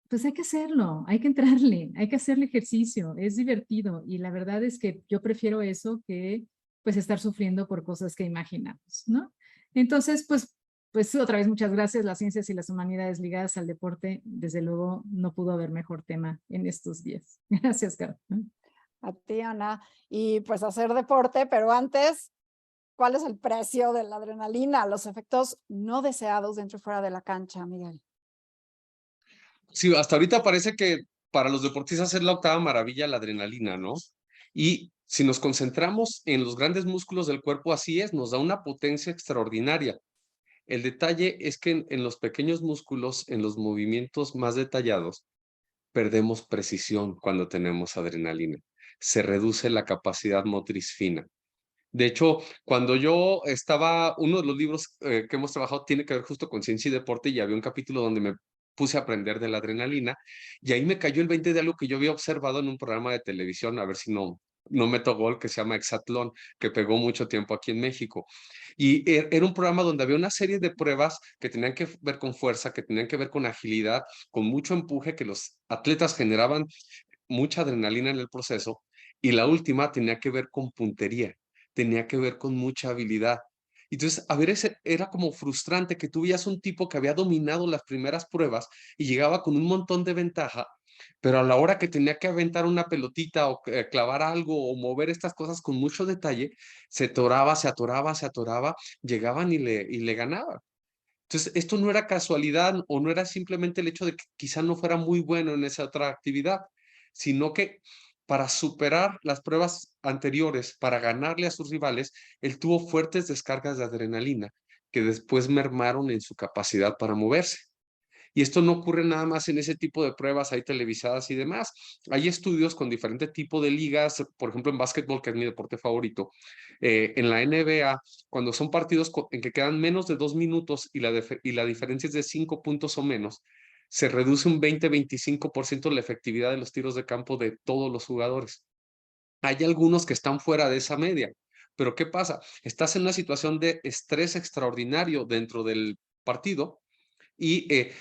pues hay que hacerlo, hay que entrarle, hay que hacerle ejercicio, es divertido y la verdad es que yo prefiero eso que pues estar sufriendo por cosas que imaginamos, ¿no? Entonces, pues otra vez muchas gracias. Las ciencias y las humanidades ligadas al deporte, desde luego no pudo haber mejor tema en estos días. Gracias, Carol. A ti, Ana. Y pues hacer deporte, pero antes, ¿cuál es el precio de la adrenalina? Los efectos no deseados dentro y fuera de la cancha, Miguel. Sí, hasta ahorita parece que para los deportistas es la octava maravilla la adrenalina, ¿no? Y si nos concentramos en los grandes músculos del cuerpo, así es, nos da una potencia extraordinaria. El detalle es que en los pequeños músculos, en los movimientos más detallados, perdemos precisión cuando tenemos adrenalina. Se reduce la capacidad motriz fina. De hecho, cuando yo estaba, uno de los libros que hemos trabajado tiene que ver justo con ciencia y deporte y había un capítulo donde me puse a aprender de la adrenalina y ahí me cayó el 20 de algo que yo había observado en un programa de televisión, a ver si no meto gol, que se llama Exatlón, que pegó mucho tiempo aquí en México. Y era un programa donde había una serie de pruebas que tenían que ver con fuerza, que tenían que ver con agilidad, con mucho empuje, que los atletas generaban mucha adrenalina en el proceso y la última tenía que ver con puntería, tenía que ver con mucha habilidad. Entonces, a ver, era como frustrante que tú veías un tipo que había dominado las primeras pruebas y llegaba con un montón de ventaja, pero a la hora que tenía que aventar una pelotita o clavar algo o mover estas cosas con mucho detalle, se atoraba, se atoraba, se atoraba, llegaban y le ganaban. Entonces, esto no era casualidad o no era simplemente el hecho de que quizá no fuera muy bueno en esa otra actividad, sino que para superar las pruebas anteriores, para ganarle a sus rivales, él tuvo fuertes descargas de adrenalina que después mermaron en su capacidad para moverse. Y esto no ocurre nada más en ese tipo de pruebas ahí televisadas y demás. Hay estudios con diferente tipo de ligas, por ejemplo en básquetbol, que es mi deporte favorito, en la NBA, cuando son partidos en que quedan menos de 2 minutos y la diferencia es de 5 puntos o menos, se reduce un 20-25% la efectividad de los tiros de campo de todos los jugadores. Hay algunos que están fuera de esa media, pero ¿qué pasa? Estás en una situación de estrés extraordinario dentro del partido y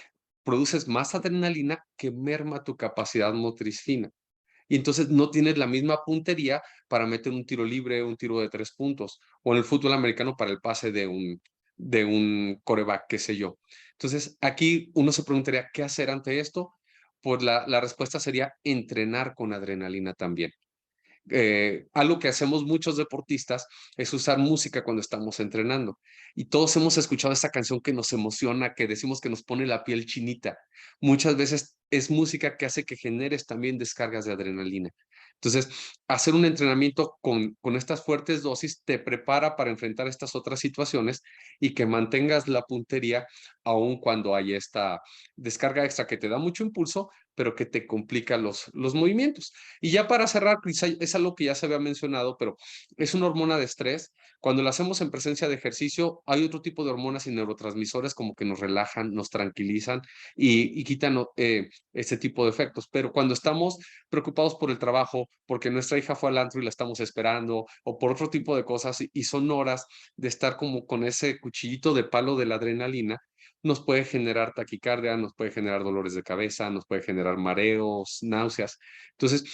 produces más adrenalina que merma tu capacidad motriz fina. Y entonces no tienes la misma puntería para meter un tiro libre, un tiro de 3 puntos, o en el fútbol americano para el pase de un quarterback, qué sé yo. Entonces aquí uno se preguntaría, ¿qué hacer ante esto? Pues la respuesta sería entrenar con adrenalina también. Algo que hacemos muchos deportistas es usar música cuando estamos entrenando. Y todos hemos escuchado esta canción que nos emociona, que decimos que nos pone la piel chinita. Muchas veces es música que hace que generes también descargas de adrenalina. Entonces, hacer un entrenamiento con estas fuertes dosis te prepara para enfrentar estas otras situaciones y que mantengas la puntería aun cuando hay esta descarga extra que te da mucho impulso, pero que te complica los movimientos. Y ya para cerrar, es algo que ya se había mencionado, pero es una hormona de estrés. Cuando la hacemos en presencia de ejercicio, hay otro tipo de hormonas y neurotransmisores como que nos relajan, nos tranquilizan y quitan ese tipo de efectos. Pero cuando estamos preocupados por el trabajo, porque nuestra hija fue al antro y la estamos esperando, o por otro tipo de cosas, y son horas de estar como con ese cuchillito de palo de la adrenalina, nos puede generar taquicardia, nos puede generar dolores de cabeza, nos puede generar mareos, náuseas. Entonces,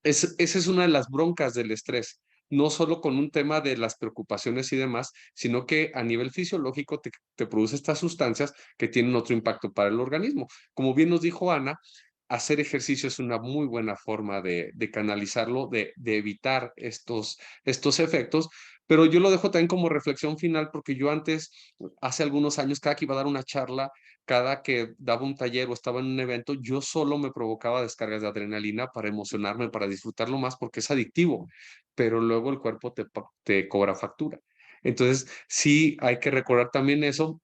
esa es una de las broncas del estrés, no solo con un tema de las preocupaciones y demás, sino que a nivel fisiológico te produce estas sustancias que tienen otro impacto para el organismo. Como bien nos dijo Ana, hacer ejercicio es una muy buena forma de canalizarlo, de evitar estos efectos, pero yo lo dejo también como reflexión final porque yo antes, hace algunos años, cada que iba a dar una charla, cada que daba un taller o estaba en un evento, yo solo me provocaba descargas de adrenalina para emocionarme, para disfrutarlo más porque es adictivo, pero luego el cuerpo te cobra factura. Entonces, sí hay que recordar también eso,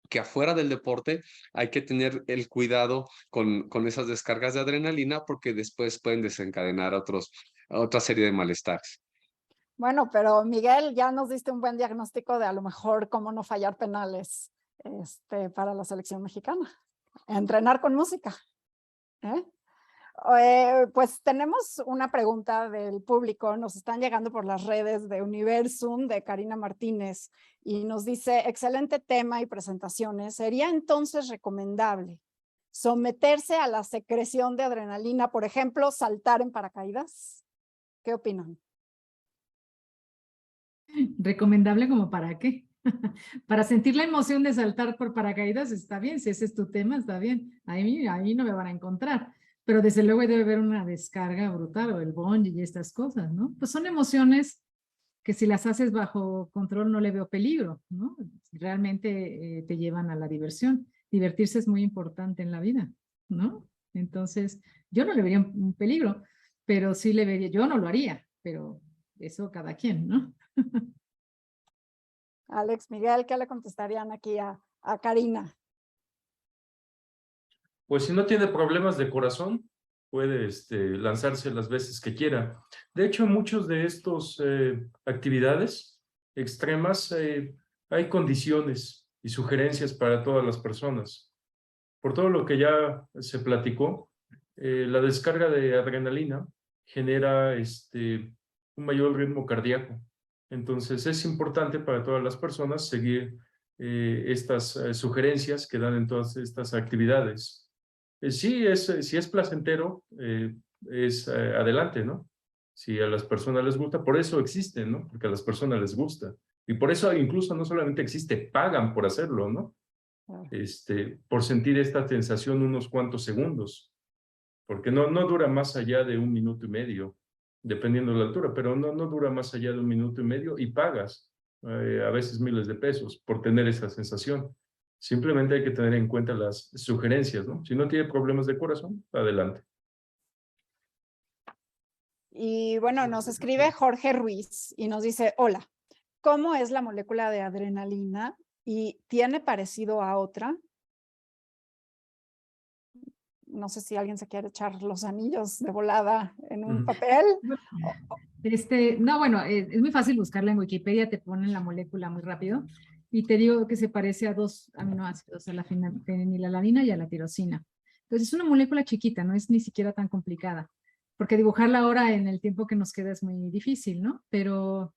que afuera del deporte hay que tener el cuidado con esas descargas de adrenalina porque después pueden desencadenar otra serie de malestares. Bueno, pero Miguel, ya nos diste un buen diagnóstico de a lo mejor cómo no fallar penales para la selección mexicana. Entrenar con música. ¿Eh? Pues tenemos una pregunta del público, nos están llegando por las redes de Universum, de Karina Martínez, y nos dice, excelente tema y presentaciones, ¿sería entonces recomendable someterse a la secreción de adrenalina, por ejemplo, saltar en paracaídas? ¿Qué opinan? ¿Recomendable como para qué? Para sentir la emoción de saltar por paracaídas está bien, si ese es tu tema está bien, ahí no me van a encontrar, pero desde luego debe haber una descarga brutal o el bungee y estas cosas, ¿no? Pues son emociones que si las haces bajo control no le veo peligro, ¿no? Realmente te llevan a la diversión. Divertirse es muy importante en la vida, ¿no? Entonces, yo no le vería un peligro, pero sí le vería, yo no lo haría, pero eso cada quien, ¿no? Alex, Miguel, ¿qué le contestarían aquí a Karina? Pues si no tiene problemas de corazón, puede lanzarse las veces que quiera. De hecho, muchos de estos actividades extremas hay condiciones y sugerencias para todas las personas. Por todo lo que ya se platicó, la descarga de adrenalina genera un mayor ritmo cardíaco. Entonces es importante para todas las personas seguir estas sugerencias que dan en todas estas actividades. Si es placentero, es adelante, ¿no? Si a las personas les gusta, por eso existen, ¿no? Porque a las personas les gusta. Y por eso incluso no solamente existe, pagan por hacerlo, ¿no? Por sentir esta sensación unos cuantos segundos. Porque no dura más allá de 1 minuto y medio, dependiendo de la altura, pero no dura más allá de 1 minuto y medio y pagas a veces miles de pesos por tener esa sensación. Simplemente hay que tener en cuenta las sugerencias, ¿no? Si no tiene problemas de corazón, adelante. Y bueno, nos escribe Jorge Ruiz y nos dice, hola, ¿cómo es la molécula de adrenalina y tiene parecido a otra? No sé si alguien se quiere echar los anillos de volada en un papel. No, bueno, es muy fácil buscarla en Wikipedia, te ponen la molécula muy rápido y te digo que se parece a 2 aminoácidos, a la fenilalanina y a la tirosina. Entonces es una molécula chiquita, no es ni siquiera tan complicada, porque dibujarla ahora en el tiempo que nos queda es muy difícil, ¿no? Pero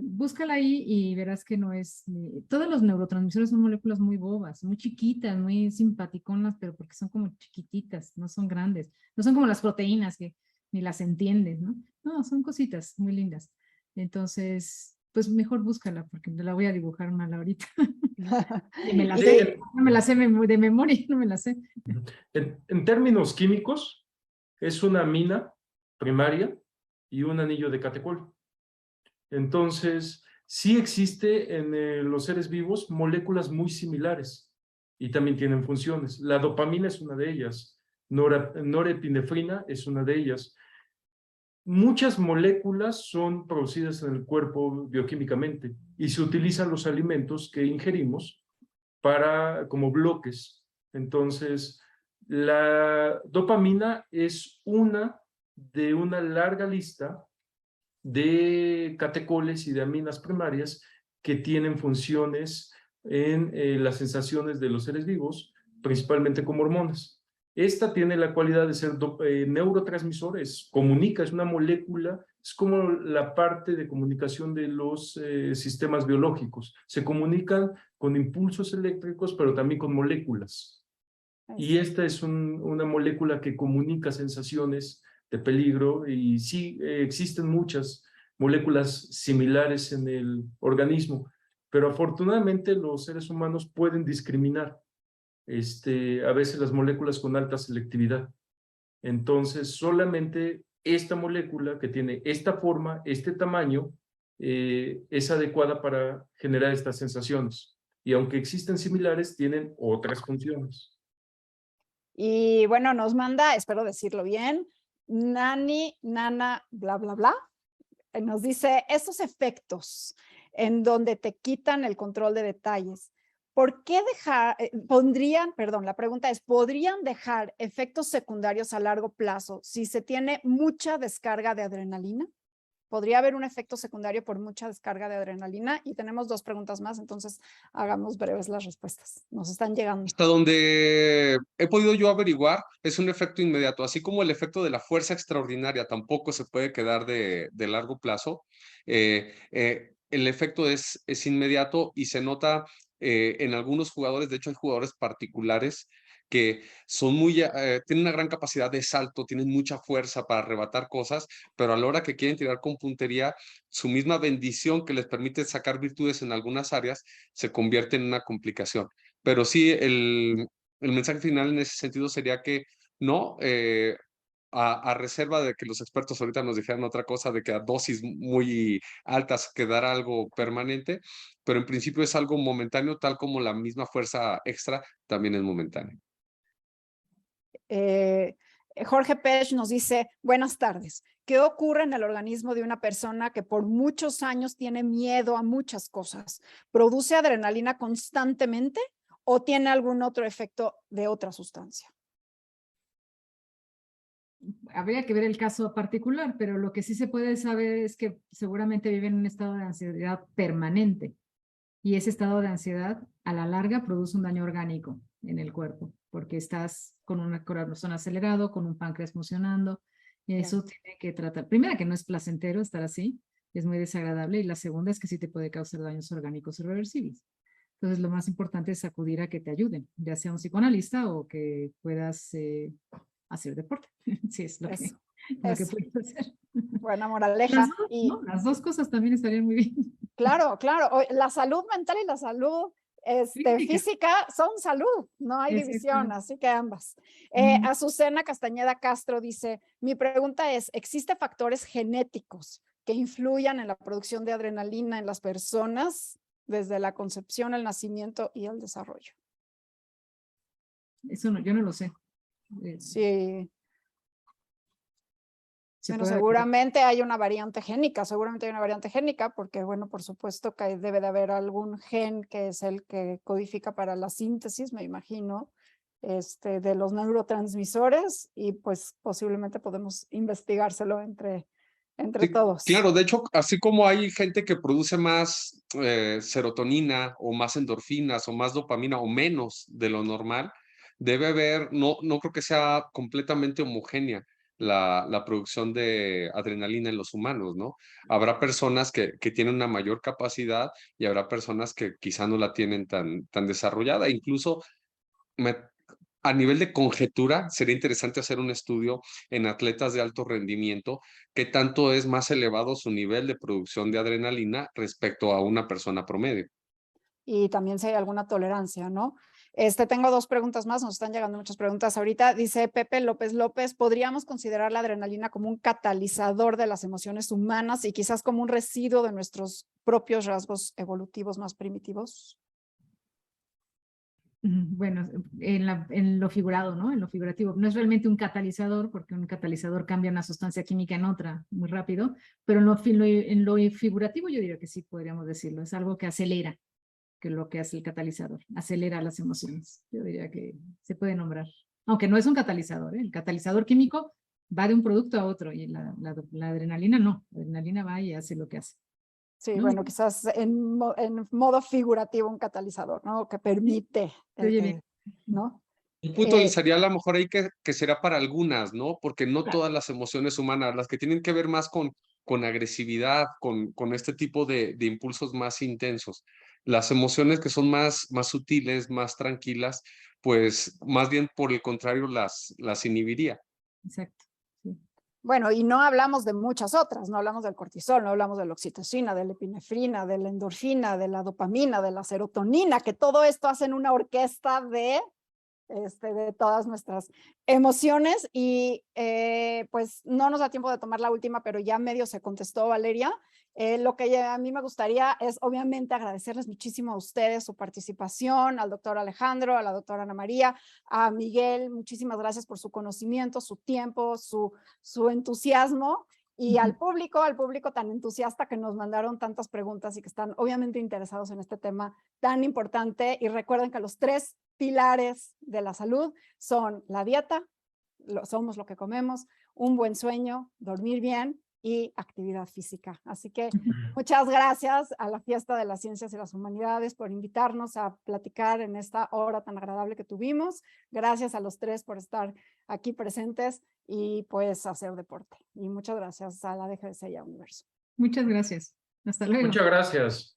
búscala ahí y verás que no es... todos los neurotransmisores son moléculas muy bobas, muy chiquitas, muy simpaticonas, pero porque son como chiquititas, no son grandes. No son como las proteínas que ni las entiendes, ¿no? No, son cositas muy lindas. Entonces, pues mejor búscala porque la voy a dibujar mal ahorita. Y me la sé, no me la sé de memoria, no me la sé. En términos químicos, es una amina primaria y un anillo de catecol. Entonces, sí existe en los seres vivos moléculas muy similares y también tienen funciones. La dopamina es una de ellas, norepinefrina es una de ellas. Muchas moléculas son producidas en el cuerpo bioquímicamente y se utilizan los alimentos que ingerimos como bloques. Entonces, la dopamina es una de una larga lista de catecoles y de aminas primarias que tienen funciones en las sensaciones de los seres vivos, principalmente como hormonas. Esta tiene la cualidad de ser neurotransmisor, comunica, es una molécula, es como la parte de comunicación de los sistemas biológicos. Se comunican con impulsos eléctricos, pero también con moléculas. Y esta es una molécula que comunica sensaciones de peligro y sí existen muchas moléculas similares en el organismo, pero afortunadamente los seres humanos pueden discriminar a veces las moléculas con alta selectividad. Entonces solamente esta molécula que tiene esta forma, este tamaño, es adecuada para generar estas sensaciones. Y aunque existen similares, tienen otras funciones. Y bueno, nos manda, espero decirlo bien, Nana, bla, bla, bla. Nos dice, estos efectos en donde te quitan el control de detalles, ¿por qué la pregunta es, ¿podrían dejar efectos secundarios a largo plazo si se tiene mucha descarga de adrenalina? ¿Podría haber un efecto secundario por mucha descarga de adrenalina? Y tenemos 2 preguntas más, entonces hagamos breves las respuestas. Nos están llegando. Hasta donde he podido yo averiguar, es un efecto inmediato, así como el efecto de la fuerza extraordinaria tampoco se puede quedar de largo plazo. El efecto es inmediato y se nota en algunos jugadores. De hecho, hay jugadores particulares que son tienen una gran capacidad de salto, tienen mucha fuerza para arrebatar cosas, pero a la hora que quieren tirar con puntería, su misma bendición que les permite sacar virtudes en algunas áreas se convierte en una complicación. Pero sí, el mensaje final en ese sentido sería que no, a reserva de que los expertos ahorita nos dijeran otra cosa, de que a dosis muy altas quedara algo permanente, pero en principio es algo momentáneo, tal como la misma fuerza extra también es momentánea. Jorge Pech nos dice, buenas tardes. ¿Qué ocurre en el organismo de una persona que por muchos años tiene miedo a muchas cosas? ¿Produce adrenalina constantemente o tiene algún otro efecto de otra sustancia? Habría que ver el caso particular, pero lo que sí se puede saber es que seguramente vive en un estado de ansiedad permanente. Y ese estado de ansiedad, a la larga, produce un daño orgánico en el cuerpo, porque estás con un corazón acelerado, con un páncreas funcionando, y eso tiene que tratar. Primera, que no es placentero estar así, es muy desagradable, y la segunda es que sí te puede causar daños orgánicos irreversibles. Entonces, lo más importante es acudir a que te ayuden, ya sea un psicoanalista o que puedas hacer deporte. Sí, es lo que puedes hacer. Buena moraleja. Las dos cosas también estarían muy bien. Claro, claro. La salud mental y la salud física son salud, no hay división, así que ambas. Azucena Castañeda Castro dice, mi pregunta es, ¿existen factores genéticos que influyan en la producción de adrenalina en las personas desde la concepción, el nacimiento y el desarrollo? Eso no, yo no lo sé. Sí. Bueno, seguramente hay una variante génica, porque, bueno, por supuesto que debe de haber algún gen que es el que codifica para la síntesis, me imagino, de los neurotransmisores, y pues posiblemente podemos investigárselo entre Sí, todos. claro, de hecho, así como hay gente que produce más serotonina o más endorfinas o más dopamina o menos de lo normal, debe haber, no creo que sea completamente homogénea la producción de adrenalina en los humanos, ¿no? Habrá personas que tienen una mayor capacidad y habrá personas que quizá no la tienen tan desarrollada. Incluso a nivel de conjetura, sería interesante hacer un estudio en atletas de alto rendimiento, qué tanto es más elevado su nivel de producción de adrenalina respecto a una persona promedio. Y también si hay alguna tolerancia, ¿no? Tengo 2 preguntas más, nos están llegando muchas preguntas ahorita. Dice Pepe López López, ¿podríamos considerar la adrenalina como un catalizador de las emociones humanas y quizás como un residuo de nuestros propios rasgos evolutivos más primitivos? Bueno, en lo figurado, ¿no? En lo figurativo. No es realmente un catalizador, porque un catalizador cambia una sustancia química en otra muy rápido, pero en lo figurativo yo diría que sí podríamos decirlo. Es algo que acelera, que es lo que hace el catalizador, acelera las emociones. Yo diría que se puede nombrar. Aunque no es un catalizador, ¿eh? El catalizador químico va de un producto a otro y la adrenalina no. La adrenalina va y hace lo que hace. Sí, ¿No? bueno, quizás en modo figurativo un catalizador, ¿no? Que permite, ¿no? Un punto sería a lo mejor ahí que será para algunas, ¿no? Porque no todas las emociones humanas, las que tienen que ver más con agresividad, con este tipo de impulsos más intensos. Las emociones que son más sutiles, más tranquilas, pues más bien por el contrario las inhibiría. Exacto. Sí. Bueno, y no hablamos de muchas otras, no hablamos del cortisol, no hablamos de la oxitocina, de la epinefrina, de la endorfina, de la dopamina, de la serotonina, que todo esto hacen una orquesta de todas nuestras emociones. Y pues no nos da tiempo de tomar la última, pero ya medio se contestó Valeria. Lo que a mí me gustaría es obviamente agradecerles muchísimo a ustedes su participación, al doctor Alejandro, a la doctora Ana María, a Miguel, muchísimas gracias por su conocimiento, su tiempo, su entusiasmo, y al público tan entusiasta que nos mandaron tantas preguntas y que están obviamente interesados en este tema tan importante. Y recuerden que los 3 pilares de la salud son la dieta, somos lo que comemos, un buen sueño, dormir bien y actividad física. Así que muchas gracias a la Fiesta de las Ciencias y las Humanidades por invitarnos a platicar en esta hora tan agradable que tuvimos. Gracias a los tres por estar aquí presentes y pues hacer deporte. Y muchas gracias a la DGDC y a Universo. Muchas gracias. Hasta luego. Muchas gracias.